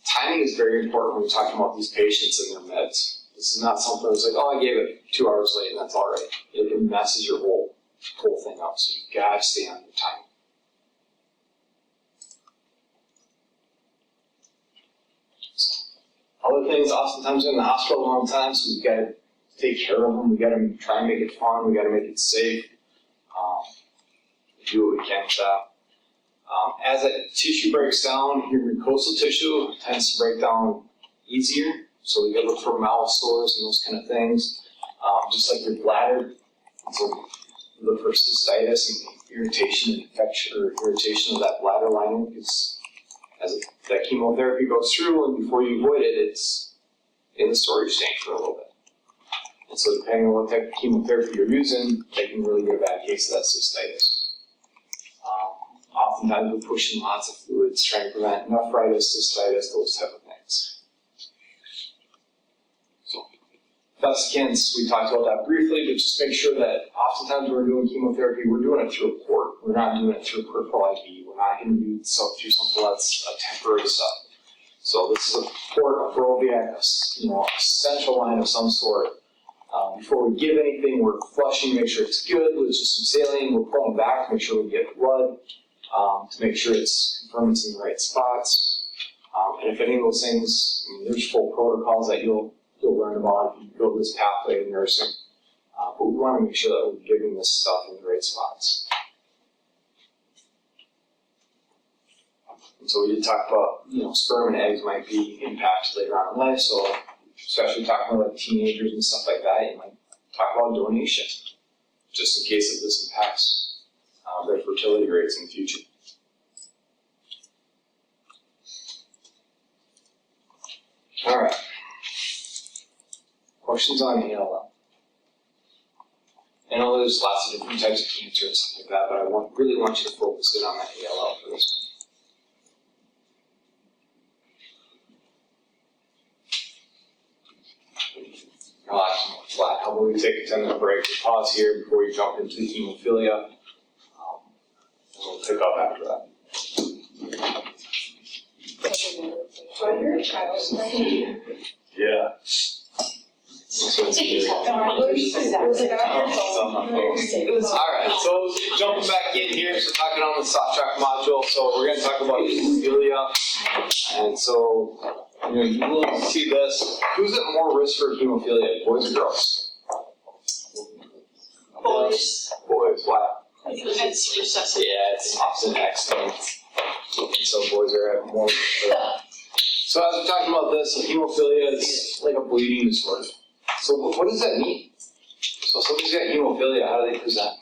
timing is very important when we're talking about these patients and their meds. This is not something that's like, oh, I gave it 2 hours late and that's all right. It messes your whole thing up, so you gotta stay on your timing. Other things, oftentimes in the hospital a long time, so we've got to take care of them. We've got to try and make it fun. We've got to make it safe. Do what we can with that. As that tissue breaks down, your mucosal tissue tends to break down easier. So we got to look for mouth sores and those kind of things. Just like your bladder, so look for cystitis and irritation and infection or irritation of that bladder lining, because as that chemotherapy goes through, and before you avoid it, it's in the storage tank for a little bit. And so depending on what type of chemotherapy you're using, they can really get a bad case of that cystitis. Oftentimes we're pushing lots of fluids, trying to prevent nephritis, cystitis, those type of things. So, vesicants, we talked about that briefly, but just make sure that oftentimes when we're doing chemotherapy, we're doing it through a port. We're not doing it through peripheral IV. We're not going to do so through something that's a temporary stuff. So this is a port, a Baroviac, a central line of some sort. Before we give anything, we're flushing, make sure it's good with just some saline. We're pulling back to make sure we get blood, to make sure it's confirmed it's in the right spots. And if any of those things, there's full protocols that you'll learn about if you go this pathway in nursing. But we want to make sure that we're giving this stuff in the right spots. And so we did talk about, sperm and eggs might be impacted later on in life. So especially talking about like teenagers and stuff like that, you might talk about donation, just in case that this impacts their fertility rates in the future. All right. Questions on ALL? I know there's lots of different types of cancer and stuff like that, but I really want you to focus in on that ALL for this one. Relax more flat. How about we take a 10-minute break, pause here before we jump into hemophilia, and we'll pick up after that. So you're a child, right? Yeah. Alright, so jumping back in here, so talking on the soft track module, so we're gonna talk about hemophilia. And so, you will see this. Who's at more risk for hemophilia, boys or girls? Boys. Boys, why? Because it's recessive. Yeah, it's often X-linked, and so boys are at more risk for that. So as we're talking about this, hemophilia is like a bleeding disorder. So what does that mean? So somebody's got hemophilia, how do they present?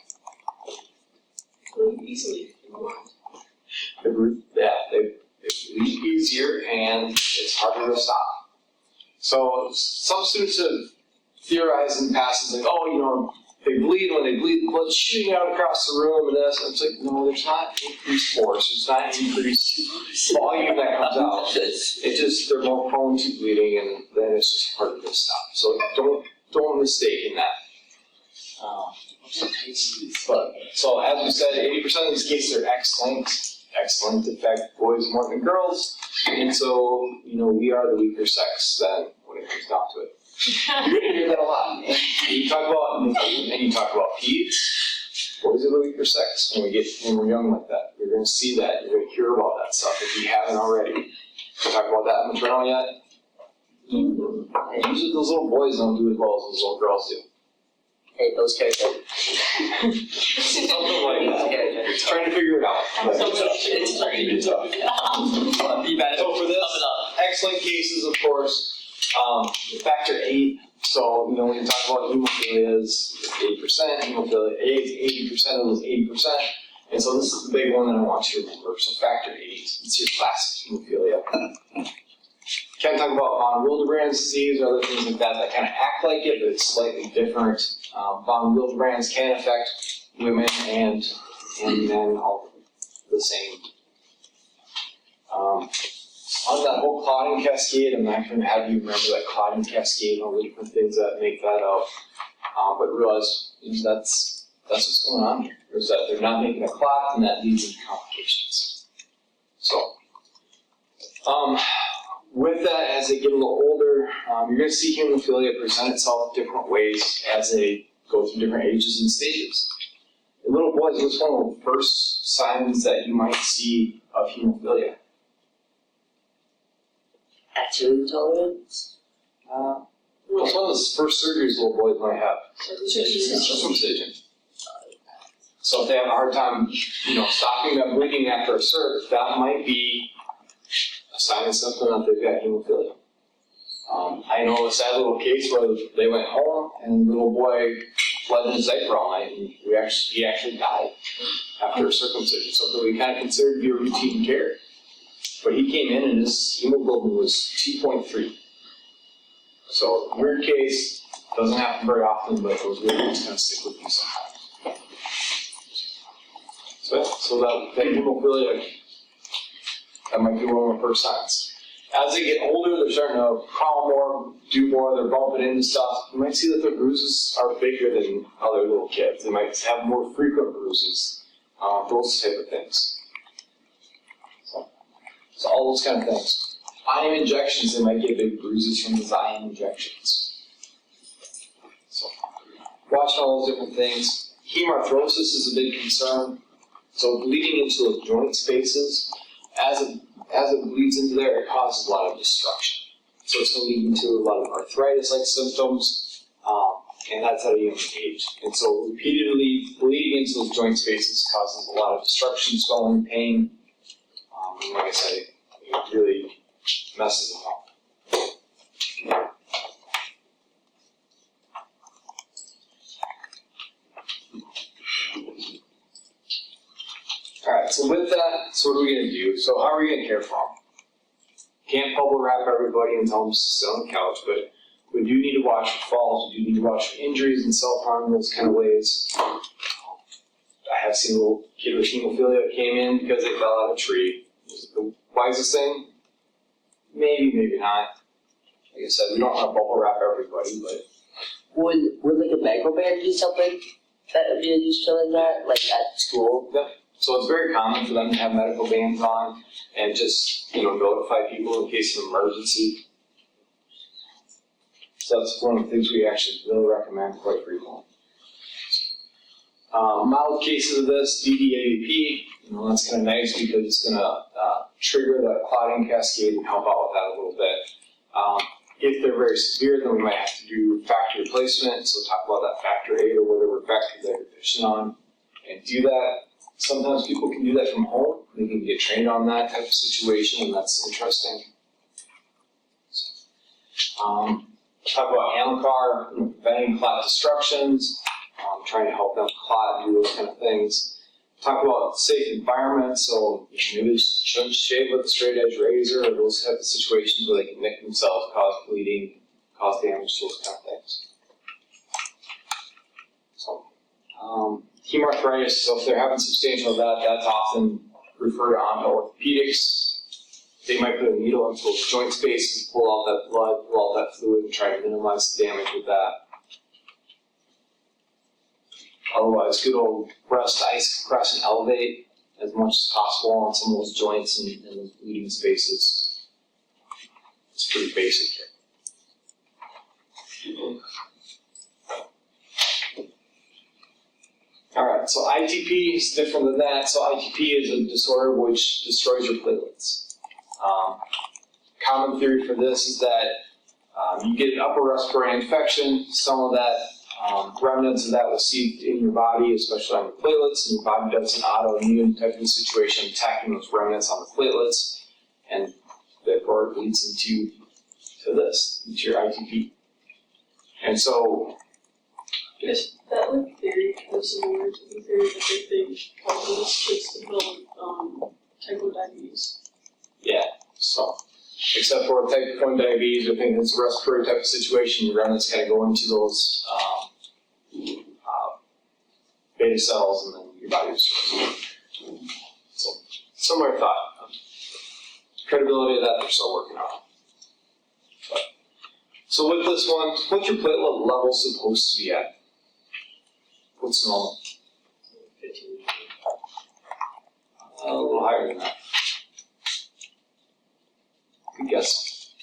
Really easily. They bleed easier and it's harder to stop. So some students have theorized in the past, it's like, oh, they bleed when they bleed, the blood's shooting out across the room and this. And it's like, no, there's not increased force, there's not increased volume that comes out. They're more prone to bleeding and then it's just harder to stop. So don't mistake in that. But, so as we said, 80% of these cases are X-linked. X-linked affect boys more than girls. And so, we are the weaker sex then when it comes down to it. You're gonna hear that a lot. You talk about peds, boys are the weaker sex when we're young like that. You're gonna see that, you're gonna hear about that stuff if you haven't already. You talk about that maternal yet? Usually those little boys don't do as well as those little girls do. Hey, those characters. Something like that. Trying to figure it out. It's starting to be tough. So for this, X-linked cases, of course, factor 8. So, when you talk about hemophilia is 80%, hemophilia A is 80% of those 80%. And so this is the big one that I want you to remember. So factor 8, it's your classic hemophilia. Can't talk about von Willebrand's disease or other things like that kind of act like it, but it's slightly different. Von Willebrand's can affect women and men all the same. On that whole clotting cascade, I'm not going to have you remember that clotting cascade and all the different things that make that up. But realize that's what's going on here. Is that they're not making a clot and that leads into complications. So, with that, as they get a little older, you're going to see hemophilia present itself different ways as they go through different ages and stages. In little boys, what's one of the first signs that you might see of hemophilia? Activity tolerance? What's one of the first surgeries little boys might have? Circumcision. So if they have a hard time, stopping that bleeding after a surge, that might be a sign of something that they've got hemophilia. I know a sad little case where they went home and the little boy bled in his diaper all night and he actually died after a circumcision. Something we kind of considered to be a routine care. But he came in and his hemoglobin was 2.3. So weird case, doesn't happen very often, but those weird ones kind of stick with you sometimes. So that hemophilia, that might be one of the first signs. As they get older, they're starting to crawl more, do more, they're bumping into stuff. You might see that their bruises are bigger than other little kids. They might have more frequent bruises, those type of things. So all those kind of things. Iron injections, they might get big bruises from these iron injections. So watching all those different things. Hemarthrosis is a big concern. So bleeding into those joint spaces, as it bleeds into there, it causes a lot of destruction. So it's going to lead into a lot of arthritis-like symptoms, and that's at a young age. And so repeatedly bleeding into those joint spaces causes a lot of destruction, swelling, pain. And like I said, it really messes them up. Alright, so with that, so what are we going to do? So how are we going to care for them? Can't bubble wrap everybody and tell them to sit on the couch, but we do need to watch for falls, we do need to watch for injuries and self-harm, those kind of ways. I have seen a little kid with hemophilia that came in because they fell out of a tree. The wisest thing? Maybe, maybe not. Like I said, we don't want to bubble wrap everybody, but... Would like a microband do something that would be useful like that? Like at school? Yeah. So it's very common for them to have medical bands on and just, notify people in case of emergency. So that's one of the things we actually really recommend quite frequently. Mild cases of this, DDAVP, that's kind of nice because it's going to trigger the clotting cascade and help out with that a little bit. If they're very severe, then we might have to do factor replacement, so talk about that factor 8 or whatever factor they're deficient on, and do that. Sometimes people can do that from home. They can get trained on that type of situation, and that's interesting. Talk about Amcar, preventing clot destructions, trying to help them clot and do those kind of things. Talk about safe environment, so maybe shouldn't shave with a straight edge razor or those type of situations where they can nick themselves, cause bleeding, cause damage to those kind of things. So, hemarthritis, so if they're having substantial of that, that's often referred on to orthopedics. They might put a needle into those joint spaces, pull out that blood, pull out that fluid, and try to minimize the damage with that. Otherwise, good old rest, ice, compress, and elevate as much as possible on some of those joints and those bleeding spaces. It's pretty basic here. Alright, so ITP is different than that. So ITP is a disorder which destroys your platelets. Common theory for this is that you get an upper respiratory infection, some of that remnants of that will seep in your body, especially on your platelets, and your body does an autoimmune type of situation, attacking those remnants on the platelets, and therefore it leads into this, into your ITP. And so, Is that like theory kind of similar to the theory that they think causes kids to develop type 1 diabetes? yeah, so, except for type 1 diabetes, I think it's a respiratory type of situation, your remnants kind of go into those beta cells, and then your body destroys them. So, similar thought. Credibility of that, they're still working on. But, so with this one, what's your platelet level supposed to be at? What's normal? 15. A little higher than that. Good guess.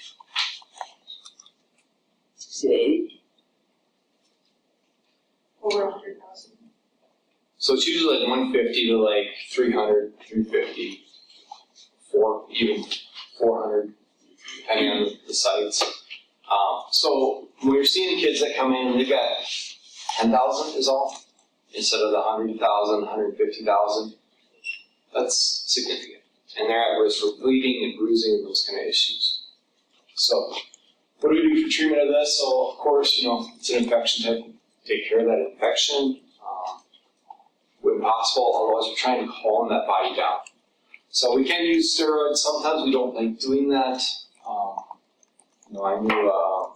60 to 80? Over 100,000. So it's usually like 150 to like 300, 350, even 400, depending on the sites. So when you're seeing kids that come in, they've got 10,000 is all, instead of the 100,000, 150,000. That's significant. And they're at risk for bleeding and bruising and those kind of issues. So what do we do for treatment of this? So of course, it's an infection type. Take care of that infection when possible, otherwise we're trying to calm that body down. So we can use steroids. Sometimes we don't like doing that. I knew a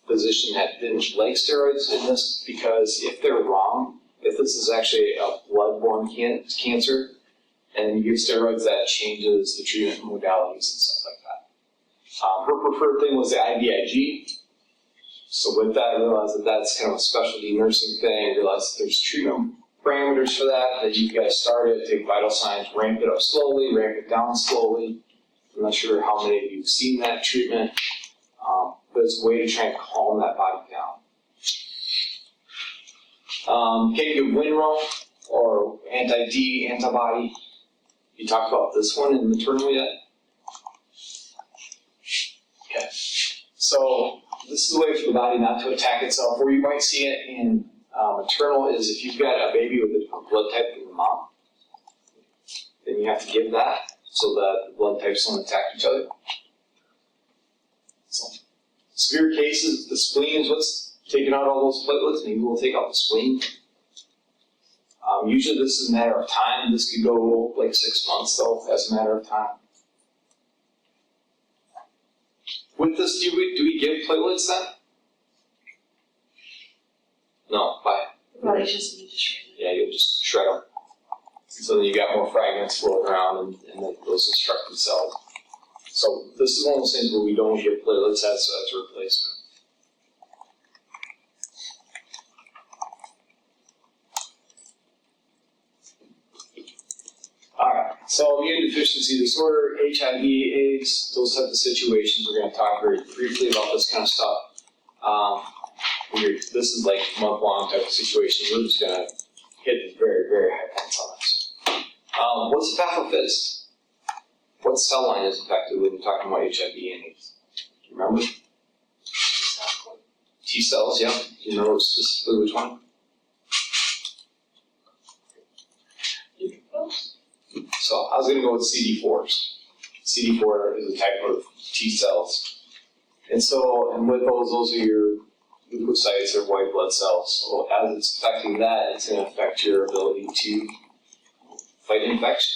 physician that didn't like steroids in this because if they're wrong, if this is actually a blood-borne cancer, and you give steroids, that changes the treatment modalities and stuff like that. Her preferred thing was the IVIG. So with that, I realized that that's kind of a specialty nursing thing. I realized that there's treatment parameters for that you guys started, take vital signs, ramp it up slowly, ramp it down slowly. I'm not sure how many of you have seen that treatment, but it's a way to try and calm that body down. Can you give Winrow or anti-D antibody? You talked about this one in maternal yet? Okay. So this is a way for the body not to attack itself. Where you might see it in maternal is if you've got a baby with a different blood type than the mom, then you have to give that so that the blood types don't attack each other. So, severe cases, the spleen is what's taking out all those platelets. Maybe we'll take out the spleen. Usually this is a matter of time. This could go like 6 months though, as a matter of time. With this, do we give platelets then? No, why? The body's just going to destroy it. Yeah, you'll just shred them. So then you got more fragments floating around and then those destructive cells. So this is one of those things where we don't give platelets as a replacement. Alright, So immune deficiency disorder, HIV, AIDS, those types of situations, we're going to talk very briefly about this kind of stuff. This is like month-long type of situation. We're just going to hit very, very high points on this. What's the pathophys? What cell line is affected when you're talking about HIV and AIDS? Do you remember? T cells, yeah. Do you remember specifically which one? So I was going to go with CD4s. CD4 is a type of T cells. And with those are your leukocytes or white blood cells. So as it's affecting that, it's going to affect your ability to fight infection.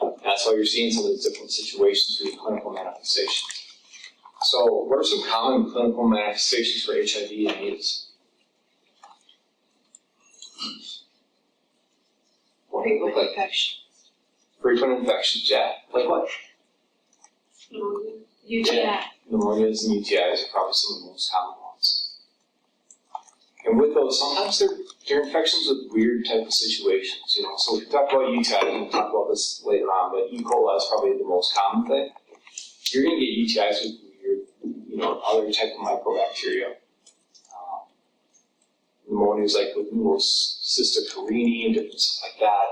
And that's why you're seeing some of these different situations for your clinical manifestations. So what are some common clinical manifestations for HIV and AIDS? Frequent infection. Frequent infections, yeah. Like what? UTI. Pneumonias and UTIs are probably some of the most common ones. And with those, sometimes they're infections with weird type of situations, you know. So if we talk about UTIs, we'll talk about this later on, but E. coli is probably the most common thing. You're going to get UTIs with weird, other type of microbacteria. Pneumonias like with cystic carini and different stuff like that.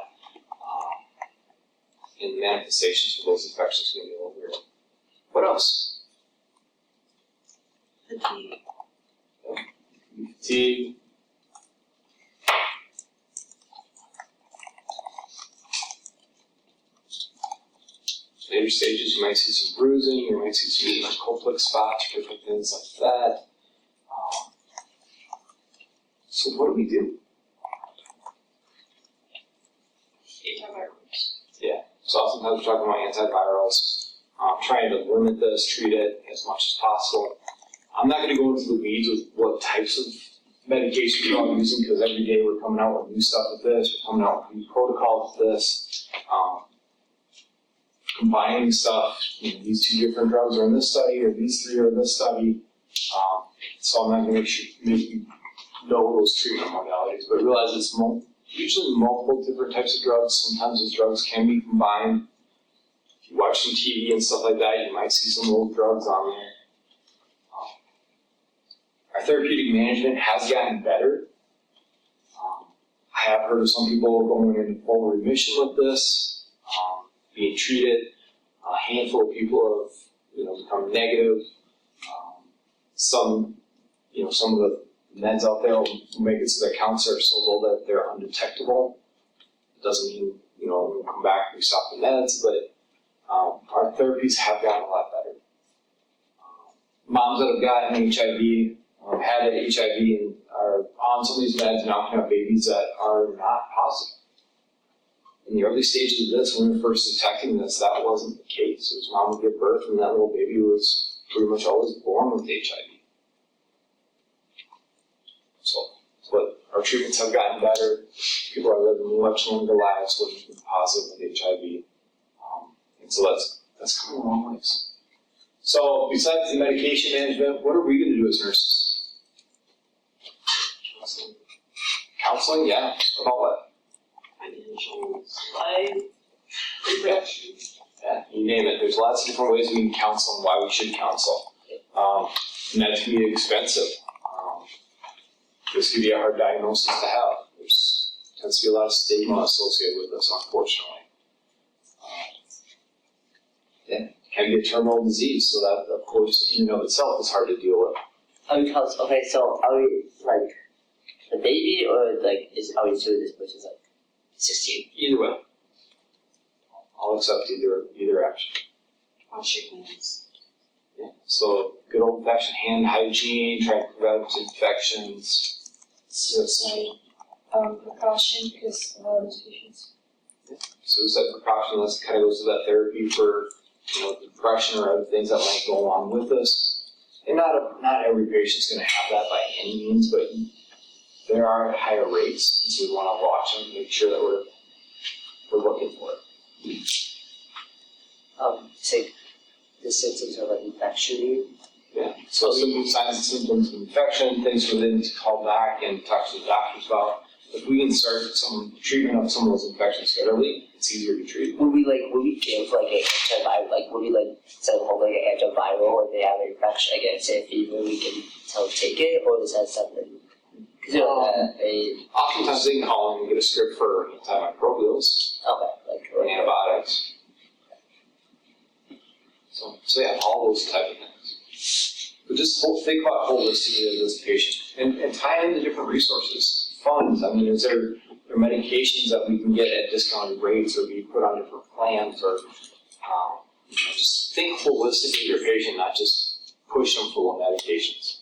And the manifestations for those infections are going to be a little weird. What else? Fatigue. Fatigue. Later stages, you might see some bruising, you might see some Koplik spots, different things like that. So what do we do? Antivirals. Yeah. So oftentimes we're talking about antivirals, trying to limit this, treat it as much as possible. I'm not going to go into the weeds with what types of medications we're all using because every day we're coming out with new stuff with this, we're coming out with new protocols with this, combining stuff. These two different drugs are in this study or these three are in this study. So I'm not going to make you know those treatment modalities, but realize it's usually multiple different types of drugs. Sometimes those drugs can be combined. If you watch some TV and stuff like that, you might see some old drugs on there. Our therapeutic management has gotten better. I have heard of some people going into full remission with this, being treated. A handful of people have become negative. Some of the meds out there will make it so their counts are so low that they're undetectable. It doesn't mean, when we come back we stop the meds, but our therapies have gotten a lot better. Moms that have gotten HIV, had HIV and are on some of these meds now can have babies that are not positive. In the early stages of this, when we were first detecting this, that wasn't the case. It was mom would give birth and that little baby was pretty much always born with HIV. But our treatments have gotten better. People are living much longer lives with positive with HIV. And so that's come a long ways. So besides the medication management, what are we going to do as nurses? Counseling, yeah. About what? Financial, life, reproduction. Yeah, you name it. There's lots of different ways we can counsel and why we should counsel. And that can be expensive. This could be a hard diagnosis to have. There's tends to be a lot of stigma associated with this, unfortunately. It can be a terminal disease, so that, of course, in and of itself is hard to deal with. Okay, so are we like a baby or like are we sure this person's like 16? Either way. I'll accept either action. Wash your hands. Yeah. So good old fashioned hand hygiene, try to prevent infections. Suicide precaution because a lot of those patients. Suicide precaution, this kind of goes to that therapy for depression or other things that might go along with this. And not every patient's going to have that by any means, but there are higher rates, and so we want to watch them, make sure that we're looking for it. Say the symptoms are like infection. Yeah. So signs and symptoms of infection, things for them to call back and talk to the doctors about. If we can start some treatment of some of those infections early, it's easier to treat. Would we give like an antiviral, like would we like send home like an antiviral if they have an infection, like say a fever, we can tell them to take it, or is that something? Because Oftentimes they can call in and get a script for antimicrobials or antibiotics. So yeah, all those type of things. But just think about holistically as a patient and tie in the different resources, funds. I mean, is there medications that we can get at discounted rates or be put on different plans or just think holistically of your patient, not just push them full of medications.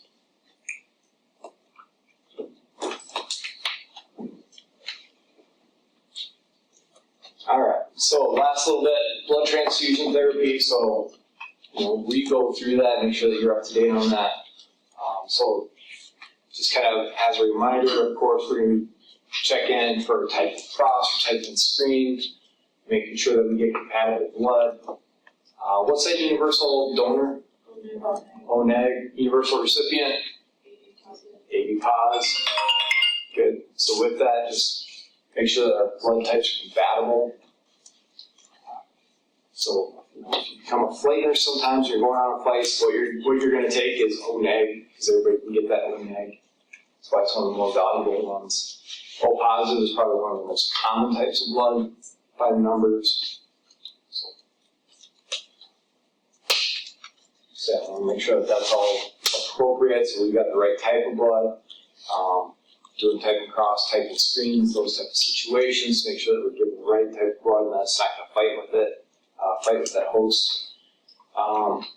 All right, so last little bit, blood transfusion therapy. So, we go through that, make sure that you're up to date on that. So, just kind of as a reminder, of course, we're going to check in for type of cross or type of screen, making sure that we get compatible blood. What's that universal donor? O neg. Universal recipient? AB pos. Good. So with that, just make sure that our blood types are compatible. So if you become a flight nurse sometimes, you're going on a flight, so what you're going to take is O neg, because everybody can get that O neg. That's why it's one of the more valuable ones. O positive is probably one of the most common types of blood by the numbers. So I want to make sure that that's all appropriate, so we've got the right type of blood. Doing type and cross, type and screens, those type of situations, make sure that we're giving the right type of blood and that's not going to fight with it, fight with that host.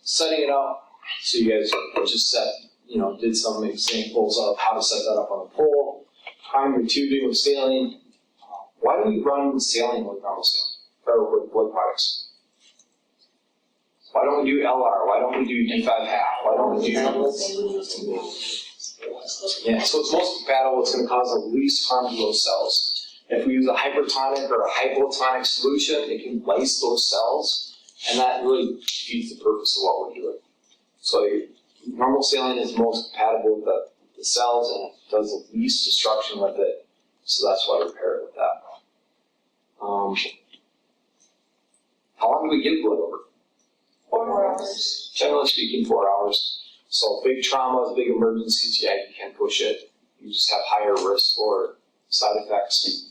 Setting it up, so you guys just did some examples of how to set that up on the pole. Primary tubing with saline. Why do we run saline with normal saline, or with blood products? Why don't we do LR? Why don't we do D5 half? Why don't we do... Yeah, so it's most compatible, it's going to cause the least harm to those cells. If we use a hypertonic or a hypotonic solution, it can lyse those cells, and that really defeats the purpose of what we're doing. So normal saline is most compatible with the cells, and it does the least destruction with it, so that's why we pair it with that. How long do we give blood over? 4 hours. Generally speaking, 4 hours. So big traumas, big emergencies, yeah, you can push it. You just have higher risk for side effects.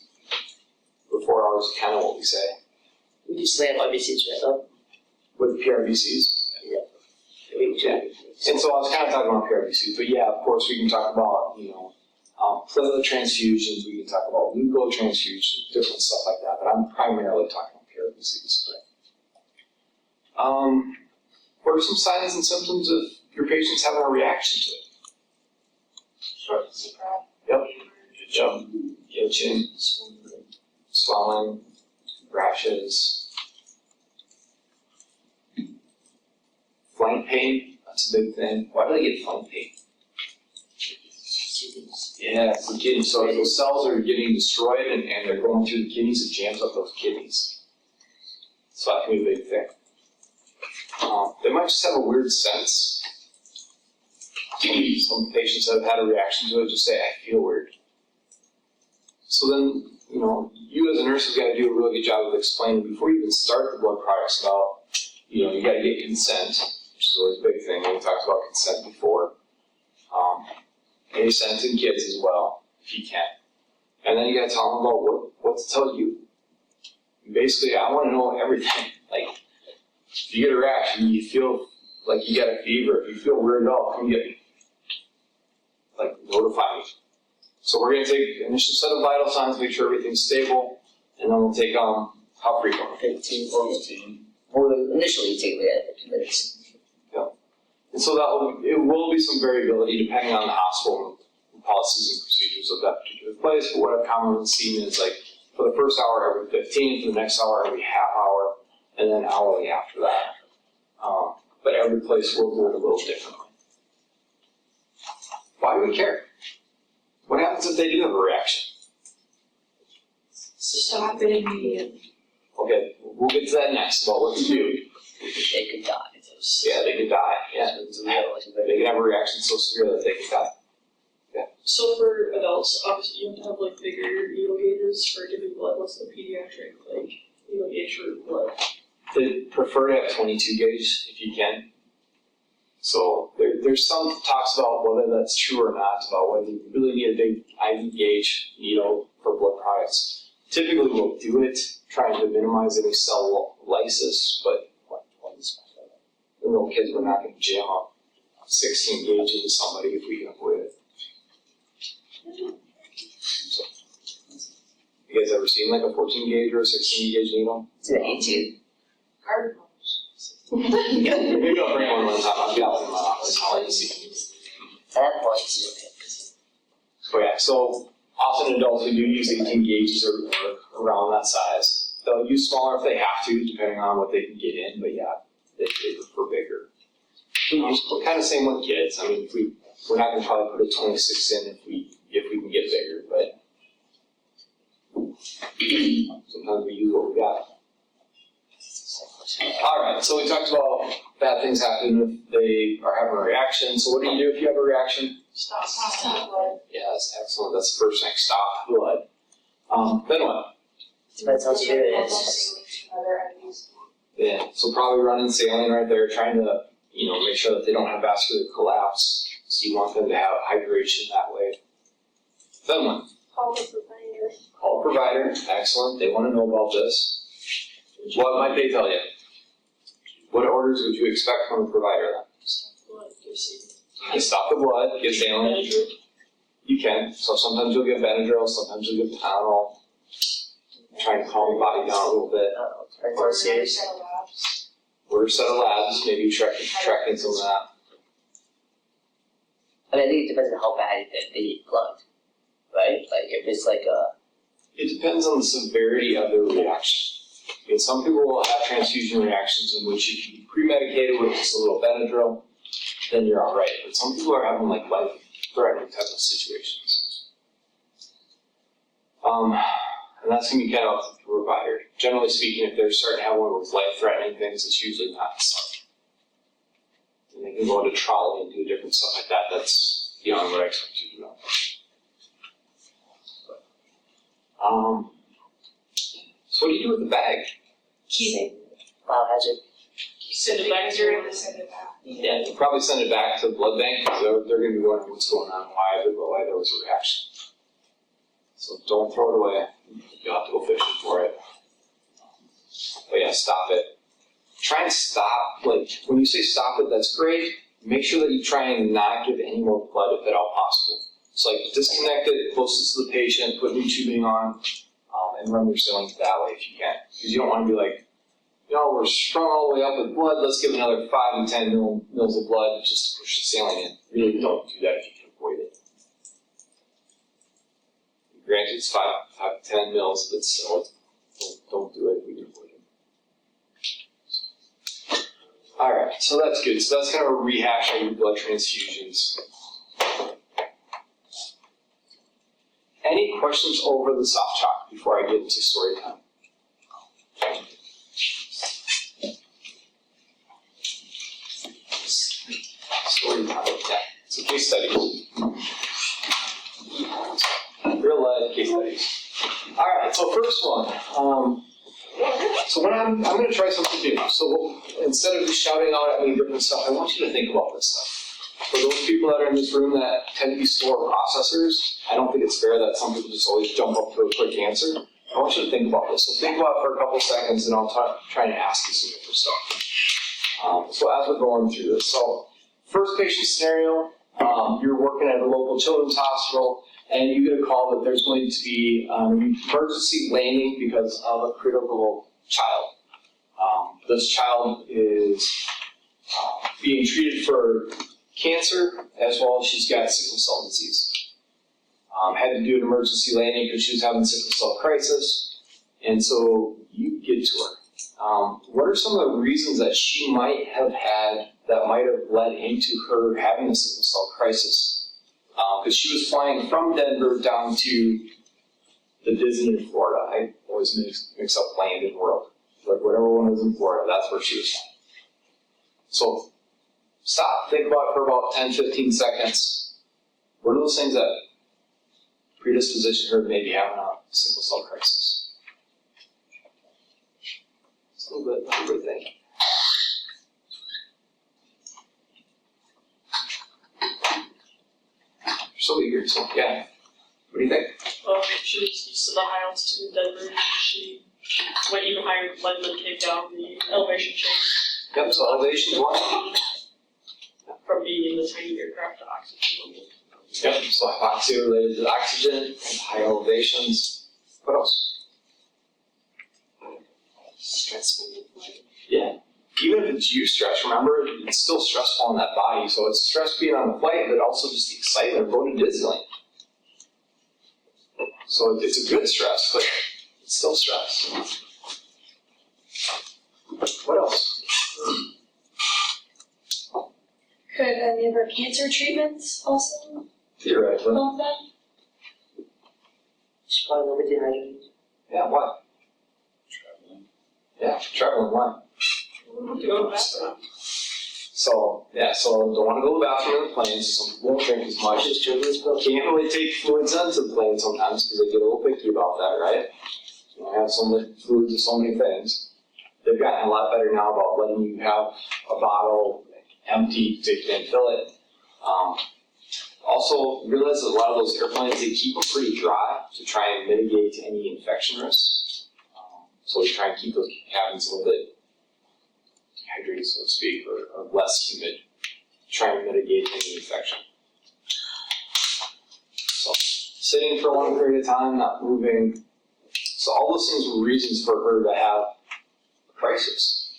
For 4 hours is kind of what we say. We just lay on RBCs, right? With PRBCs. Yeah. And so I was kind of talking about PRBCs, but yeah, of course we can talk about, platelet transfusions, we can talk about leuko transfusions, different stuff like that, but I'm primarily talking about PRBCs. What are some signs and symptoms of your patients having a reaction to it? Shortness of breath. Yep. Good job. Itching, swelling, rashes, flank pain. That's a big thing. Why do they get flank pain? Yeah, it's the kidneys. So as those cells are getting destroyed and they're going through the kidneys, it jams up those kidneys. So that can be a big thing. They might just have a weird sense. Some patients that have had a reaction to it just say, I feel weird. So then, you as a nurse have got to do a really good job of explaining before you even start the blood products about, you got to get consent, which is always a big thing. We talked about consent before. Consent in kids as well, if you can. And then you got to tell them about what to tell you. Basically, I want to know everything. Like, if you get a reaction, you feel like you got a fever, if you feel weird at all, come get me. Like, notify me. So we're going to take an initial set of vital signs, make sure everything's stable, and then we'll take how frequently? 15 or 15. Well, initially you take it at 15 minutes. Yeah. And so it will be some variability depending on the hospital and policies and procedures of that particular place, but what I've commonly seen is like, for the first hour every 15, for the next hour every half hour, and then hourly after that. But every place will do it a little differently. Why do we care? What happens if they do have a reaction? Stop it immediately. Okay, we'll get to that next about what to do. They could die. Yeah, they could die. Yeah, they can have a reaction so severe that they could die. Yeah. So for adults, obviously you have to have bigger needle gauges for giving blood. What's the pediatric extra blood. They prefer to have 22 gauge if you can. So there's some talks about whether that's true or not, about whether you really need a big IV gauge needle for blood products. Typically we'll do it, trying to minimize any cell lysis, but the little kids, we're not going to jam up 16 gauge into somebody if we can avoid it. So, you guys ever seen like a 14 gauge or a 16 gauge needle? It's an 18. Cardinals. Maybe I'll bring one time. I'll be out in my office. I'll let you see. That point's But yeah, so often adults we do use 18 gauges or around that size. They'll use smaller if they have to, depending on what they can get in. But yeah, they prefer bigger. We're kind of same with kids. I mean, we're not going to probably put a 26 in if we can get bigger, but sometimes we use what we got. All right, so we talked about bad things happen if they are having a reaction. So what do you do if you have a reaction? Stop. Yeah, that's excellent. That's the first thing. Stop the blood. Then what? Depends how severe it is. Yeah, so probably running saline right there, trying to make sure that they don't have vascular collapse. So you want them to have hydration that way. Then what? Call the provider. Call provider. Excellent. They want to know about this. What might they tell you? What orders would you expect from a provider then? Stop blood. Give saline. You stop the blood, give saline. Benadryl. You can. So sometimes you'll give Benadryl, sometimes you'll give Tylenol. Try to calm the body down a little bit. Depends how serious. Order a set of labs, maybe tracking some of that. I mean, I think it depends on how bad they need blood, right? Like if it's like a. It depends on the severity of their reaction. And some people will have transfusion reactions in which if you can be pre-medicated with just a little Benadryl, then you're all right. But some people are having like life-threatening type of situations. And that's going to be kind of up to the provider. Generally speaking, if they're starting to have one of those life-threatening things, it's usually not the stomach. And they can go into trolley and do different stuff like that. That's beyond what I expect you to know. So what do you do with the bag? Keep Biohazard. Send it back to your. Yeah, you probably send it back to the blood bank because they're going to be wondering what's going on, why there was a reaction. So don't throw it away. You'll have to go fishing for it. But yeah, stop it. Try and stop, like, when you say stop it, that's great. Make sure that you try and not give any more blood if at all possible. So like, disconnect it closest to the patient, put new tubing on, and run your saline that way if you can. Because you don't want to be like, we're strung all the way up with blood, let's give another 5 to 10 mils of blood just to push the saline in. Really don't do that if you can avoid it. Granted, it's 5 to 10 mils, but still, don't do it if we can avoid it. Alright, so that's good. So that's kind of a rehash of your blood transfusions. Any questions over the soft chalk before I get into story time? Story time, yeah. So case studies. Real life case studies. Alright, so first one. So when I'm going to try something new. So instead of just shouting out at me different stuff, I want you to think about this stuff. For those people that are in this room that tend to be slower processors, I don't think it's fair that some people just always jump up to a quick answer. I want you to think about this. So think about it for a couple seconds and I'll try and ask you some different stuff. So as we're going through this. So first patient scenario, you're working at a local children's hospital and you get a call that there's going to be an emergency landing because of a critical child. This child is being treated for cancer as well as she's got sickle cell disease. Had to do an emergency landing because she was having sickle cell crisis, and so you get to her. What are some of the reasons that she might have had that might have led into her having a sickle cell crisis? Because she was flying from Denver down to the Disney in Florida. I always mix up land and world. Like whatever one was in Florida, that's where she was flying. So stop, think about it for about 10, 15 seconds. What are those things that predisposition her to maybe having a sickle cell crisis? a little bit, what do you think? You're so eager, so yeah. What do you think? Well, she was used to the high altitude in Denver, and she went even higher and then came down the elevation change. Yep, so elevation's one. From being in the tiny aircraft to oxygen level. Yep, so hypoxia related to oxygen and high elevations. What else? Stressful flight. Yeah. Even if it's eustress, remember, it's still stressful on that body. So it's stress being on the flight, but also just the excitement of going to Disneyland. So it's a good stress, but it's still stress. What else? Could any of our cancer treatments also Theoretically. involve that? She's probably a little bit dehydrated. Yeah, why? Traveling. Yeah, traveling, why? To go to the bathroom. So, yeah, so don't want to go to the bathroom in the plane, so some people won't drink as much. Just turbulence pill. Can't really take fluids onto the plane sometimes because they get a little picky about that, right? You know, have so many fluids of so many things. They've gotten a lot better now about letting you have a bottle empty to then fill it. Also, realize that a lot of those airplanes, they keep them pretty dry to try and mitigate any infection risks. So we try and keep those cabins a little bit dehydrated, so to speak, or less humid, try and mitigate any infection. So, sitting for a long period of time, not moving. So all those things were reasons for her to have a crisis.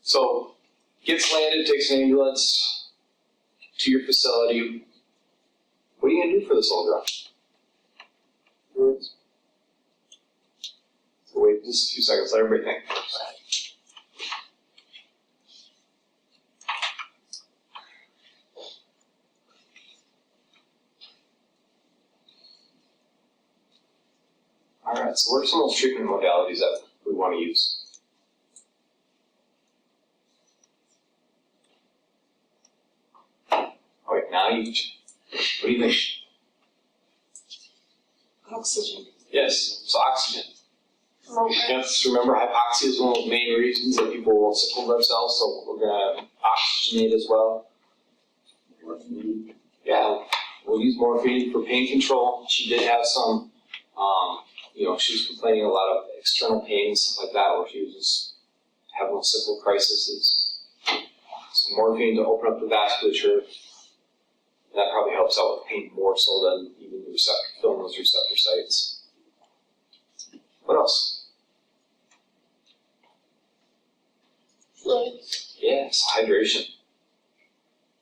So, gets landed, takes an ambulance to your facility. What are you going to do for this old girl? So wait just a few seconds, let everybody think. Alright, so what are some of those treatment modalities that we want to use? Alright, now you, what do you think? Oxygen. Yes, so oxygen. Yes, remember hypoxia is one of the main reasons that people will sickle themselves, so we're going to oxygenate as well. Yeah, we'll use morphine for pain control. She did have some, she was complaining a lot of external pain and stuff like that, where she was just having those sickle crises. So morphine to open up the vasculature, that probably helps out with pain more so than even the filling those receptor sites. What else? Fluids. Yes, hydration.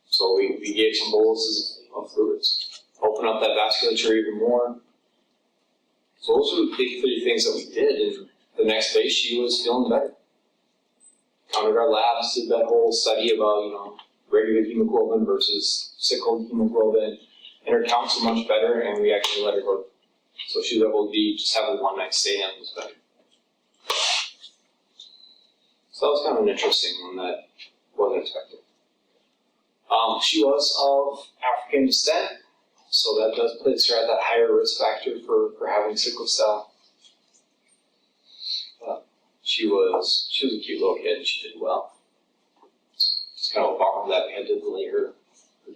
So we gave some boluses of fluids. Open up that vasculature even more. So those are the big three things that we did, and the next day she was feeling better. Counted our labs, did that whole study about, regular hemoglobin versus sickle hemoglobin, and her counts were much better, and we actually let her go. So she was able to just have a one-night stay and was better. So that was kind of an interesting one that wasn't expected. She was of African descent, so that does place her at that higher risk factor for having sickle cell. But she was a cute little kid, and she did well. It's kind of a bummer that we had to delay her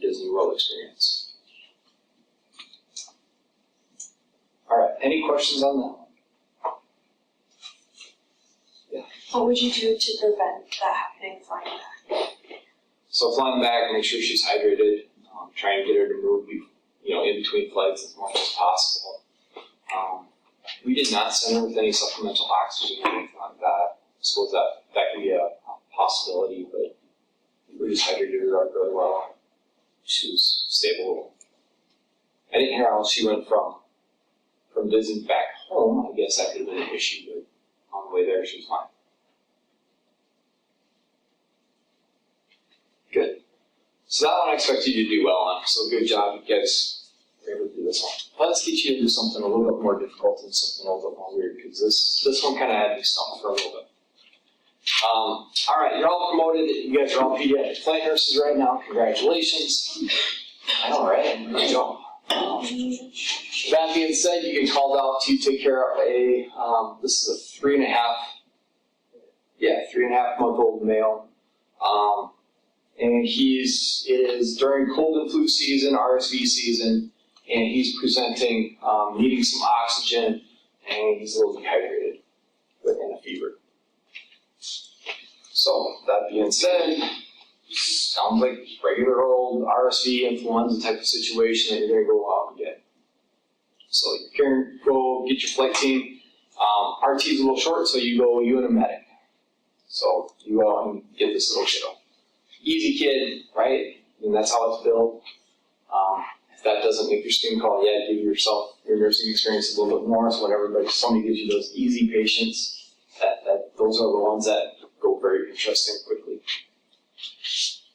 Disney World experience. Alright, any questions on that? What would you do to prevent that happening flying back? So flying back, make sure she's hydrated, try and get her to move, in between flights as much as possible. We did not send her with any supplemental oxygen or anything like that. I suppose that could be a possibility, but we just hydrated her up really well. She was stable. I didn't hear how she went from Disney back home. I guess that could have been an issue, but on the way there she was fine. Good. So that one I expect you to do well on. So good job, you guys were able to do this one. Let's get you to do something a little bit more difficult and something a little bit more weird, because this one kind of had me stumped for a little bit. All right, you're all promoted. You guys are all pediatric flight nurses right now. Congratulations. I know, right? Good job. That being said, you get called out to take care of this is a 3.5 Yeah, 3.5-month-old male. And it is during cold and flu season, RSV season, and he's presenting, needing some oxygen, and he's a little dehydrated and a fever. So, that being said, sounds like regular old RSV influenza type of situation that you're gonna go out and get. So you can go get your flight team. RT's a little short, so you and a medic. So you go out and get this little kiddo. Easy kid, right? And that's how it's built. If that doesn't make your skin call yet, give yourself your nursing experience a little bit more. So whenever somebody gives you those easy patients, those are the ones that go very interesting quickly.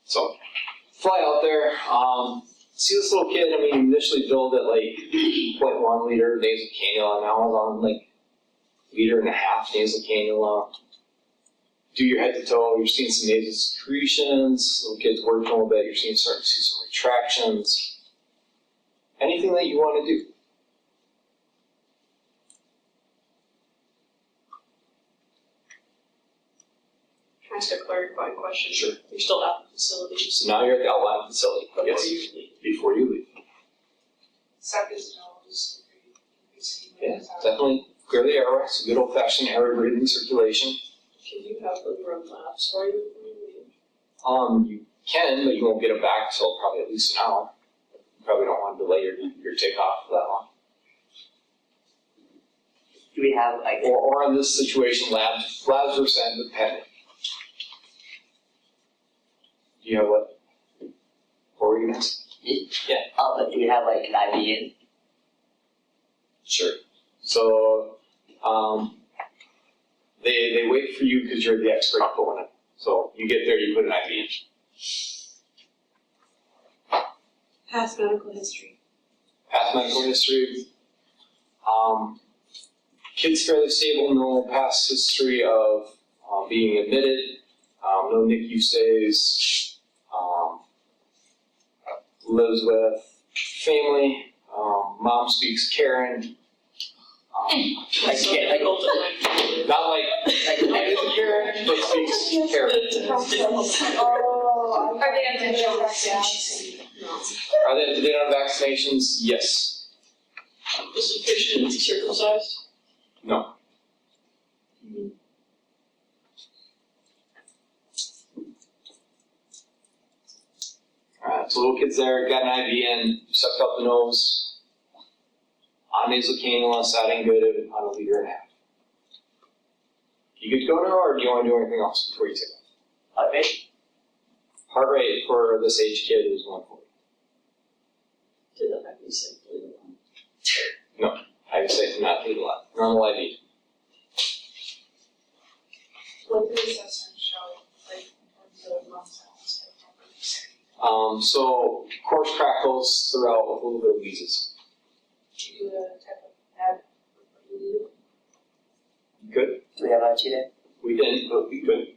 So fly out there. See this little kid. I mean, initially billed at like 0.1 liter nasal cannula. Now I was on like 1.5 liter nasal cannula. Do your head to toe. You're seeing some nasal secretions. Little kid's working a little bit. You're starting to see some retractions. Anything that you want to do. Can I ask a clarifying question? Sure. You're still at the facility. So now you're at the outline facility. Yes. Before you leave. Yeah, definitely clear the airway. So good old-fashioned air breathing circulation. Can you have them run laps while you're leave? You can, but you won't get it back till probably at least an hour. You probably don't want to delay your takeoff for that long. Do we have like Or in this situation, labs were sent with pen. Do you have what? What were you gonna ask? Yeah. but do we have like an IV in? Sure. So, they wait for you because you're the expert pulling it. So you get there, you put an IV in. Past medical history. Past medical history. Kid's fairly stable, no past history of being admitted, no NICU stays, lives with family, mom speaks Karen. So difficult to like. Not like Karen, but speaks Karen. Oh, Are they on digital vaccinations? No. Are they up to date on vaccinations? Yes. Is the patient circumcised? No. Alright, so little kid's there, got an IV in, sucked out the nose, on nasal cannula, sounding good on 1.5 liters. You good to go now, or do you want to do anything else before you take off? Heart rate for this age kid is 140. Did that have me simply alone? I would say to not leave a lot. Normal IV. What did the assessment show, like, in terms of lung sounds? So coarse crackles throughout with a little bit of wheezes. Did you do a type of ad? Good. Do we have RT there? We didn't, but we could.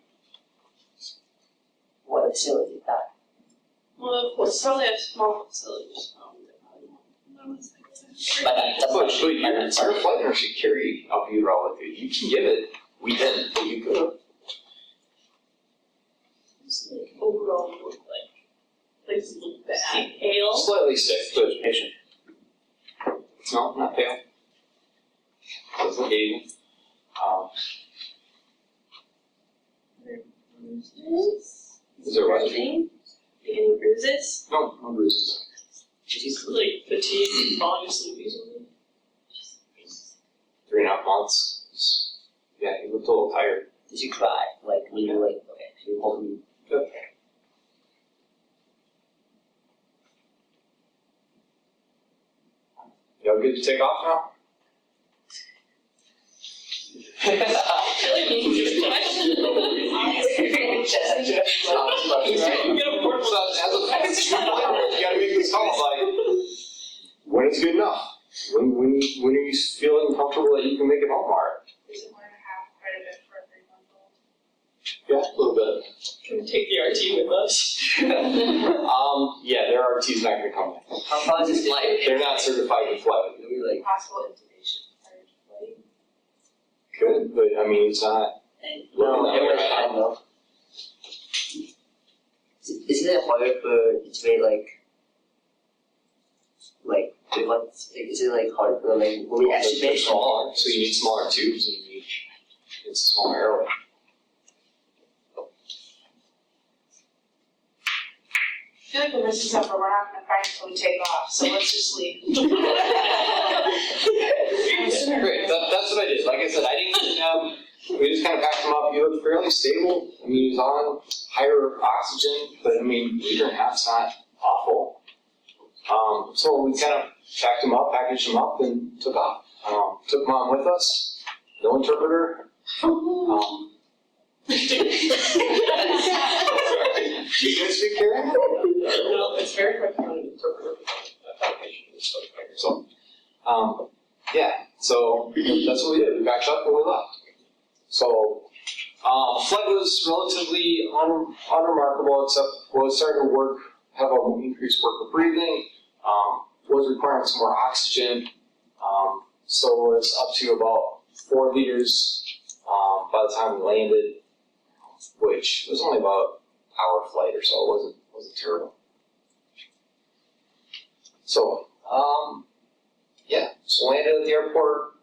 What facility is that? Well, it's probably a small facility, so. But that's But not your flight nurse should carry albuterol with you. You can give it. We didn't, but you could. It's like overall look like it's a little bad. Pale. Slightly sick, but patient. No, not pale. Doesn't gain. Bruises? Is there what? Any bruises? No, no bruises. She's like fatigued, falling asleep easily. 3.5 months. Yeah, he looked a little tired. Did you cry? Like when you were like, okay, so you hold me. Good. Y'all good to take off now? Really mean to give a question. You gotta make this call like, when is good enough? When are you feeling comfortable that you can make it home, Mark? Is it 1.5 quite a bit for a 3-month-old? Yeah, a little bit. Can we take the RT with us? Yeah, their RT's not gonna come with. How far is this flight? They're not certified to fly with you. Like, Possible intubation prior to flight? Good, but I mean, it's not, looking that way I right don't now. know. Isn't it harder for it to make is it like hard for like when we They're estimate? smaller, so you need smaller tubes and you need, it's a smaller airway. I feel like the risk is up, but we're not gonna fight until we take off, so let's just leave. Great, that's what I did. Like I said, I didn't get him. We just kind of packed him up. He looked fairly stable. I mean, he was on higher oxygen, but I mean, liter and a half's not awful. So we kind of packed him up, packaged him up, and took off. Took Mom with us. No interpreter. Do you guys speak Korean? No, it's very quick on an interpreter application. So, yeah, so that's what we did. We backed up and we left. So, flight was relatively unremarkable, except was starting to have an increased work of breathing, was requiring some more oxygen. So it's up to about 4 liters by the time we landed, which was only about an hour flight or so. It wasn't terrible. So, yeah, so landed at the airport.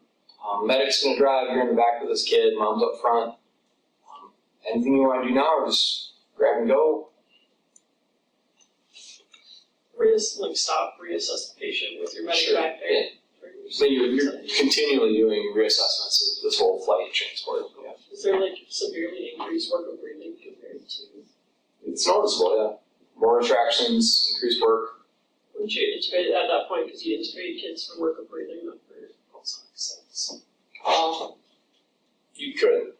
Medic's gonna drive. You're in the back with this kid. Mom's up front. Anything you want to do now, or just grab and go? Stop, reassess the patient with your medic Sure, back there. yeah. So you're continually doing reassessments of this whole flight and transport. Yeah. Is there like severely increased work of breathing compared to It's noticeable, yeah. More retractions, increased work. when you intubate at that point because you intubate kids for work of breathing, not for pulse ox? You could.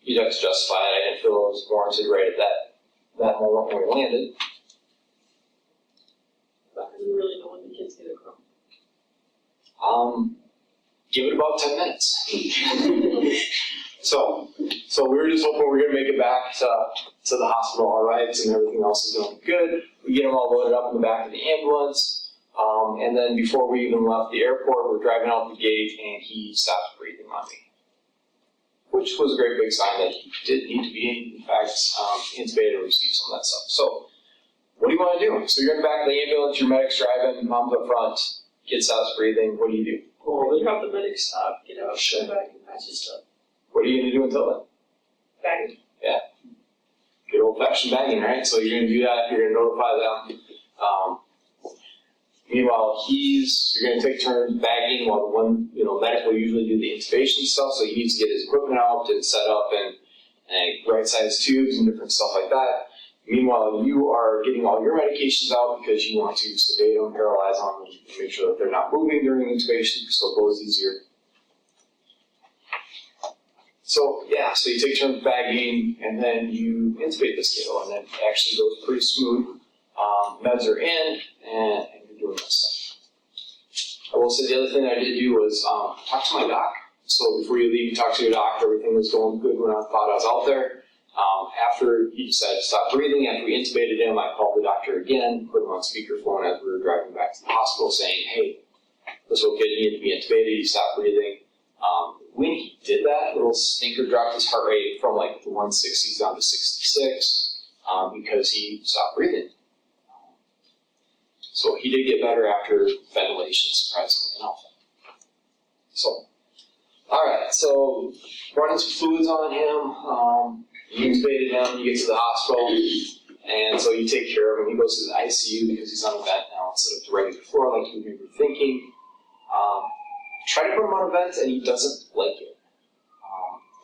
You'd have to justify it. I didn't feel it was warranted right at that moment when we landed. But I didn't really know when the kids get across. Give it about 10 minutes. So we were just hoping we were gonna make it back to the hospital all right, and everything else is going good. We get them all loaded up in the back of the ambulance, and then before we even left the airport, we're driving out the gate, and he stopped breathing on me, which was a great big sign that he did need to be, in fact, intubated and receive some of that stuff. So, what do you want to do? So you're in the back of the ambulance, your medic's driving, mom's up front, kid stops breathing. What do you do? Well, you have the medic stop, get out, go back, and patch his stuff. What are you going to do until then? Bang. Good old-fashioned banging, right? So you're going to do that. You're going to notify them. Meanwhile, you're going to take turns bagging while the one, medic will usually do the intubation stuff. So he needs to get his equipment out and set up and right-sized tubes and different stuff like that. Meanwhile, you are getting all your medications out because you want to sedate them, paralyze them, and make sure that they're not moving during intubation so it goes easier. So you take turns bagging, and then you intubate this kiddo, and it actually goes pretty smooth. Meds are in, and you're doing this stuff. I will say the other thing I did do was talk to my doc. So before you leave, you talk to your doc. Everything was going good when I thought I was out there. After he decided to stop breathing, after we intubated him, I called the doctor again, put him on speakerphone as we were driving back to the hospital, saying, "Hey, this little kid needed to be intubated. He stopped breathing." When he did that, little stinker dropped his heart rate from like the 160s down to 66 because he stopped breathing. So he did get better after ventilation, surprisingly enough. So, all right, so running some fluids on him, you intubated him, you get to the hospital, and so you take care of him. He goes to the ICU because he's on a vent now instead of the regular floor like you were thinking. Try to put him on a vent, and he doesn't like it.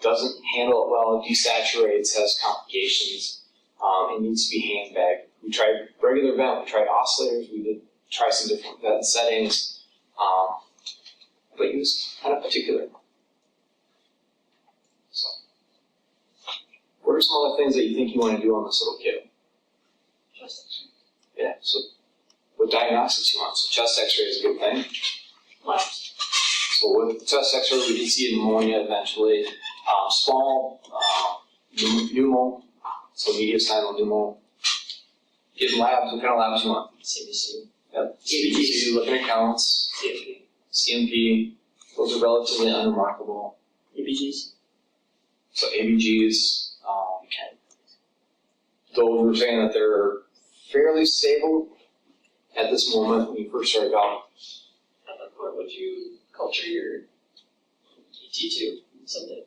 Doesn't handle it well, desaturates, has complications. It needs to be handbagged. We tried regular vent, we tried oscillators, we did try some different vent settings, but he was kind of particular. So, what are some other things that you think you want to do on this little kid? Chest X-ray. Yeah, so what diagnostics you want? So chest x-ray is a good thing. Left. So with chest x-ray, we did see pneumonia eventually. Small pneumo, so mediastinal pneumo. Getting labs, what kind of labs you want? CBC. Yep. CBC, looking at counts. CMP. CMP, those are relatively unremarkable. EPGs. So ABGs, those were saying that they're fairly stable at this moment when you first started out. At that point, would you culture your ET2 someday?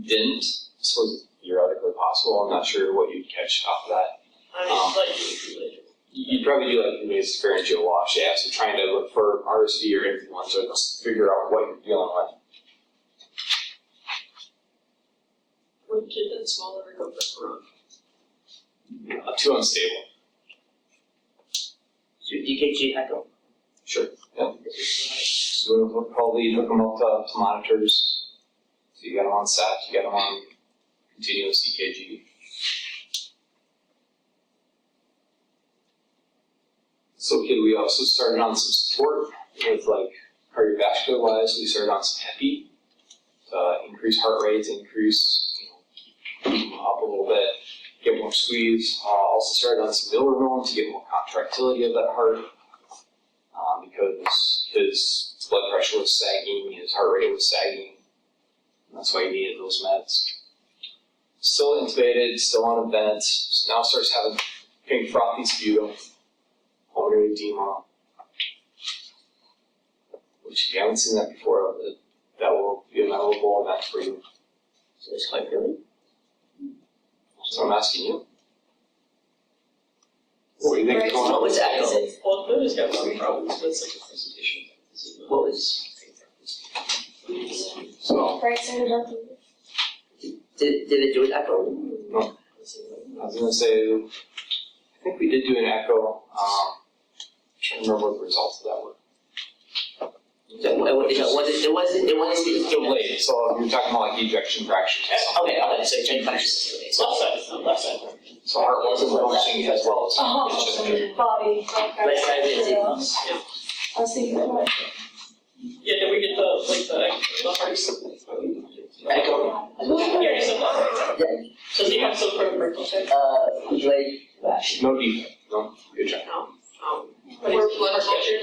Didn't, suppose theoretically possible, I'm not sure what you'd catch off of that. I mean, like you later. You'd probably do like invasive pharyngeal wash, yeah, so trying to look for RSV or influenza, just figure out what you're dealing with. Would a kid that's smaller go for corona? Too unstable. So DKG echo. Sure, yeah. So we'll probably hook them up to monitors. So you got them on SAT, you got them on continuous EKG. So kid, we also started on some support with like cardiovascular wise, we started on some HEPI to increase heart rates, increase, keep them up a little bit, get more squeeze. Also started on some milrinone to get more contractility of that heart. Because his blood pressure was sagging, his heart rate was sagging. And that's why he needed those meds. Still intubated, still on a vent. Now starts having pink frothy sputum, pulmonary edema. Which if you haven't seen that before, that will be a memorable event for you. So it's quite really. So I'm asking you. What do you think is going What on? was echo? Well, I've just got some problems with like a presentation. What was? So Right side of the Did it do an echo? I was gonna say, I think we did do an echo. Trying to remember what the results of that were. It wasn't Delayed, so you're talking about like ejection fractions or something. Okay, so change fractions. Left side. So heart wasn't functioning as well as it should have been. body. Right side is it. I was thinking about it. Yeah, did we get the hearts? Echo. Yeah, you said that. Yeah. Does he have some sort of rectal check? Like No defect, no, good job. What is blood culture?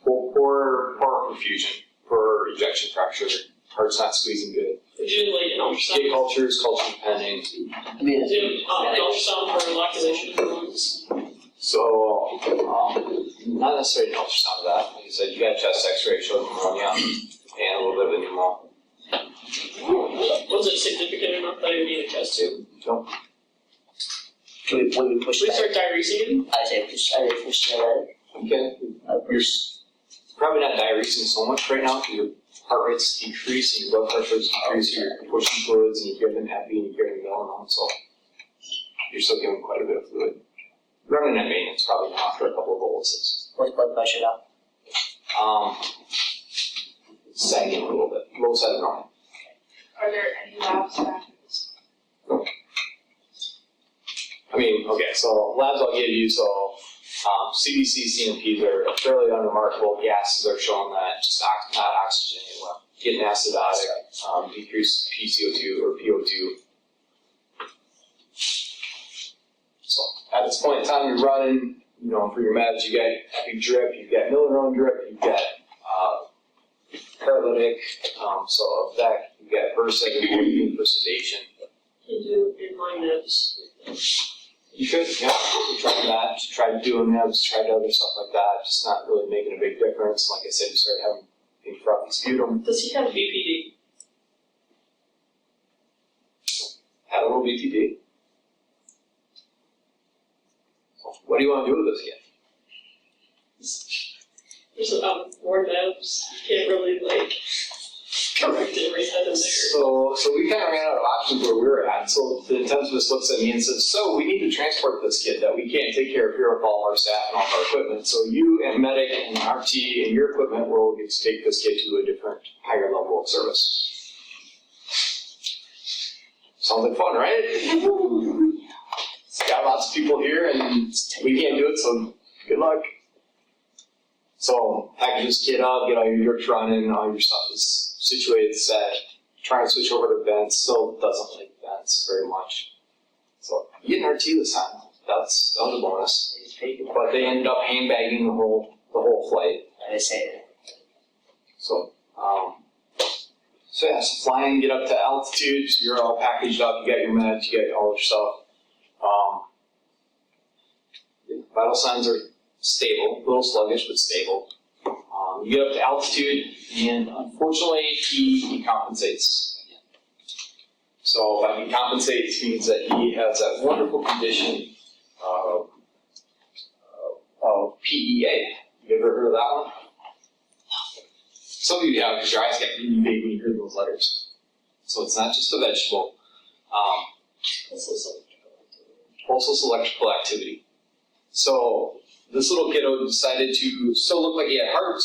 Poor perfusion, poor ejection fracture, heart's not squeezing good. Would you like an ultrasound? Gate cultures, culture depending. I mean, Would you an ultrasound for localization of the lungs? So, not necessarily an ultrasound of that. Like you said, you got a chest x-ray, showed pneumonia, and a little bit of a pneumo. Was it significant enough that I would need a chest tube? So, when we push Should we back, start diuresing? I say push that. okay, you're probably not diuresing so much right now because your heart rate's decreasing, your blood pressure's decreasing, you're pushing fluids, and you're giving epi, and you're giving milrinone, so you're still giving quite a bit of fluid. Running at maintenance, probably not for a couple of boluses. What's blood pressure now? Sagging a little bit, low side of normal. Are there any labs back at this? I mean, okay, so labs I'll give you, so CDC, CNPs are fairly unremarkable. Gases are showing that just not oxygen, well, getting acidotic, decreased PCO2 or PO2. So at this point in time, you're running, for your meds, you got epic drip, you've got milrinone drip, you've got paralytic, so of that, you've got Versed and morphine for sedation. Can you do inline nebs? You could, yeah, you tried that, you tried doing nebs, tried other stuff like that, just not really making a big difference. Like I said, you started having pink frothy sputum, Does he have BPD? had a little BTD. What do you want to do with this kid? There's more nebs. You can't really correct it right then and there. So we kind of ran out of options where we were at. So the intensivist looks at me and says, "So we need to transport this kid. That we can't take care of here with all of our staff and all of our equipment. So you and medic and RT and your equipment will get to take this kid to a different, higher level of service." Sounds like fun, right? Got lots of people here and we can't do it, so good luck. So package this kid up, get all your drips running, all your stuff is situated, set. Trying to switch over to vents, still doesn't like vents very much. So you get an RT this time. That was a bonus. But they ended up handbagging the whole flight. I say it. So So yeah, so fly in, get up to altitude, so you're all packaged up, you got your meds, you got all your stuff. Vital signs are stable, a little sluggish, but stable. You get up to altitude, and unfortunately, he decompensates. So by decompensates means that he has that wonderful condition of PEA. You ever heard of that one? Some of you have, because your eyes get really big when you hear those letters. So it's not just a vegetable. Pulseless electrical activity. So this little kiddo decided to still look like he had heart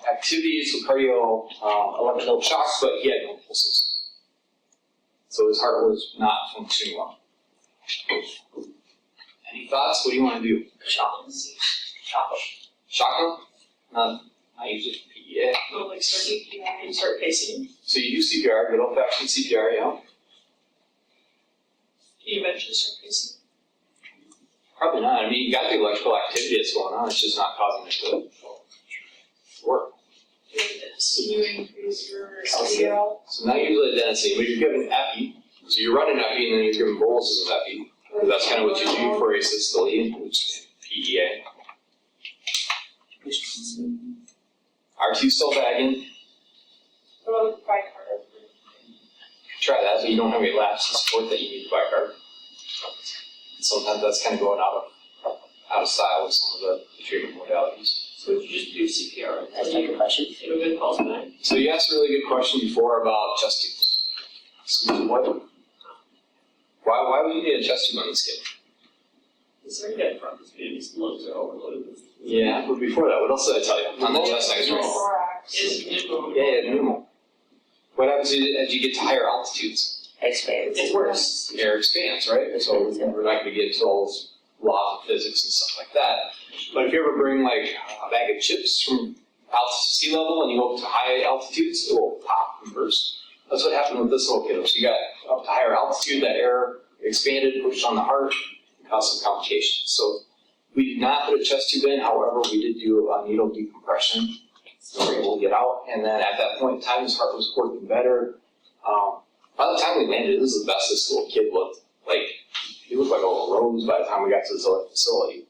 activity, so cardio electrical shock, but he had no pulses. So his heart was not functioning well. Any thoughts? What do you want to do? Shock Shock him? Not usually PEA. Well, like start pacing. So you do CPR, good old fashioned CPR, yeah? Can you eventually start pacing? Probably not. I mean, you got the electrical activity that's going on, it's just not causing it to work. You increase your CPR. So not usually adenosine, but you're giving epi. So you're running epi and then you're giving boluses of epi. Because that's kind of what you do for asystole, which is PEA. RT still bagging. What about bicarb? Try that, but you don't have any labs to support that you need the bicarb. Sometimes that's kind of going out of style with some of the treatment modalities. So would you just do CPR? That's my good question. If a good calls back? So you asked a really good question before about chest tubes. So why would you need a chest tube on this kid? It's very good from his baby's lungs are overloaded. Yeah, but before that, what else did I tell you? On the chest X-ray. Is Yeah, pneumo. What happens as you get to higher altitudes? Expands. It's worse. Air expands, right? So we're not going to get into all those laws of physics and stuff like that. But if you ever bring like a bag of chips from sea level and you go up to high altitudes, it will pop and burst. That's what happened with this little kiddo. So you got up to higher altitude, that air expanded, pushed on the heart, and caused some complications. So we did not put a chest tube in, however, we did do a needle decompression. So we were able to get out, and then at that point in time, his heart was working better. By the time we landed, this is the best this little kid looked. Like, he looked like a little rose by the time we got to the facility.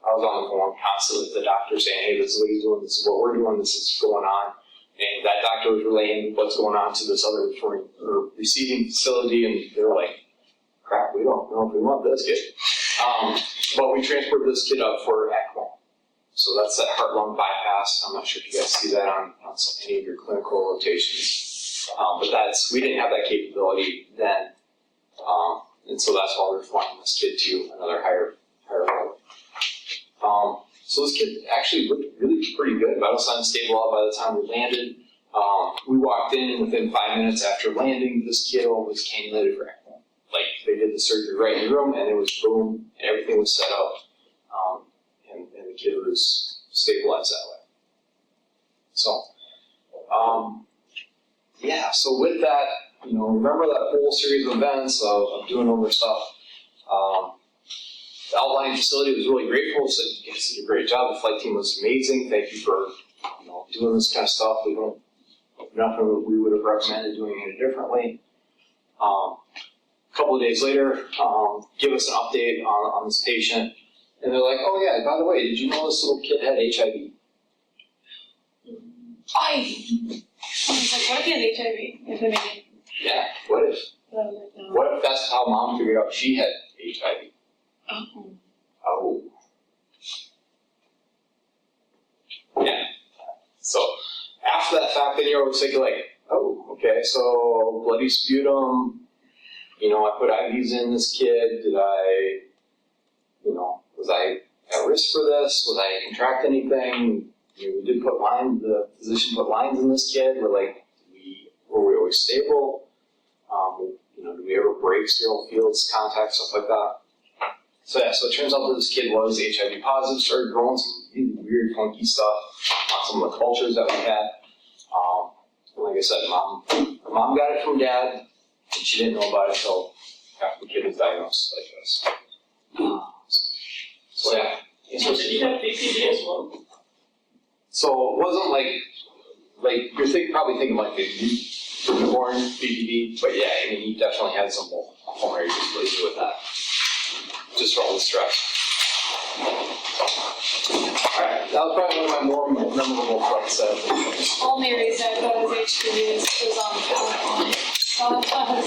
I was on the phone constantly with the doctor saying, hey, this is what he's doing, this is what we're doing, this is going on. And that doctor was relaying what's going on to this other receiving facility, and they were like, crap, we don't know if we want this kid. But we transported this kid up for ECMO. So that's that heart-lung bypass. I'm not sure if you guys see that on any of your clinical rotations. But we didn't have that capability then. And so that's why we're flying this kid to another higher level. So this kid actually looked really pretty good. Vital signs stable out by the time we landed. We walked in, and within 5 minutes after landing, this kid was cannulated for ECMO. Like, they did the surgery right in the room, and it was boom, and everything was set up. And the kid was stabilized that way. So, so with that, remember that whole series of events of doing over stuff. The outlying facility was really grateful, said you guys did a great job. The flight team was amazing. Thank you for doing this kind of stuff. Nothing we would have recommended doing it differently. A couple of days later, give us an update on this patient. And they're like, oh yeah, by the way, did you know this little kid had HIV? I was like, what if he has HIV? If I mean, Yeah, what if? no. What if that's how mom figured out she had HIV? Oh. Oh. Yeah. So after that fact, then you're always thinking like, oh, okay, so bloody sputum, I put IVs in this kid, was I at risk for this? Was I contract anything? We did put the physician put lines in this kid. Were we always stable? Do we ever break sterile fields, contact, stuff like that? So it turns out that this kid was HIV positive, started growing some really weird, funky stuff on some of the cultures that we had. And like I said, mom got it from dad, and she didn't know about it until after the kid was diagnosed like this. So yeah. So did you have BPD as well? So it wasn't like like, you're probably thinking like the newborn BPD, but yeah, I mean, he definitely had some pulmonary dysplasia with that. Just for all the stress. Alright, that was probably one of my more memorable flights. Only reason I thought it was HPV is because on PowerPoint. So I was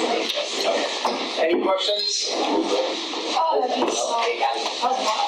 like, Any questions? oh, that'd be so.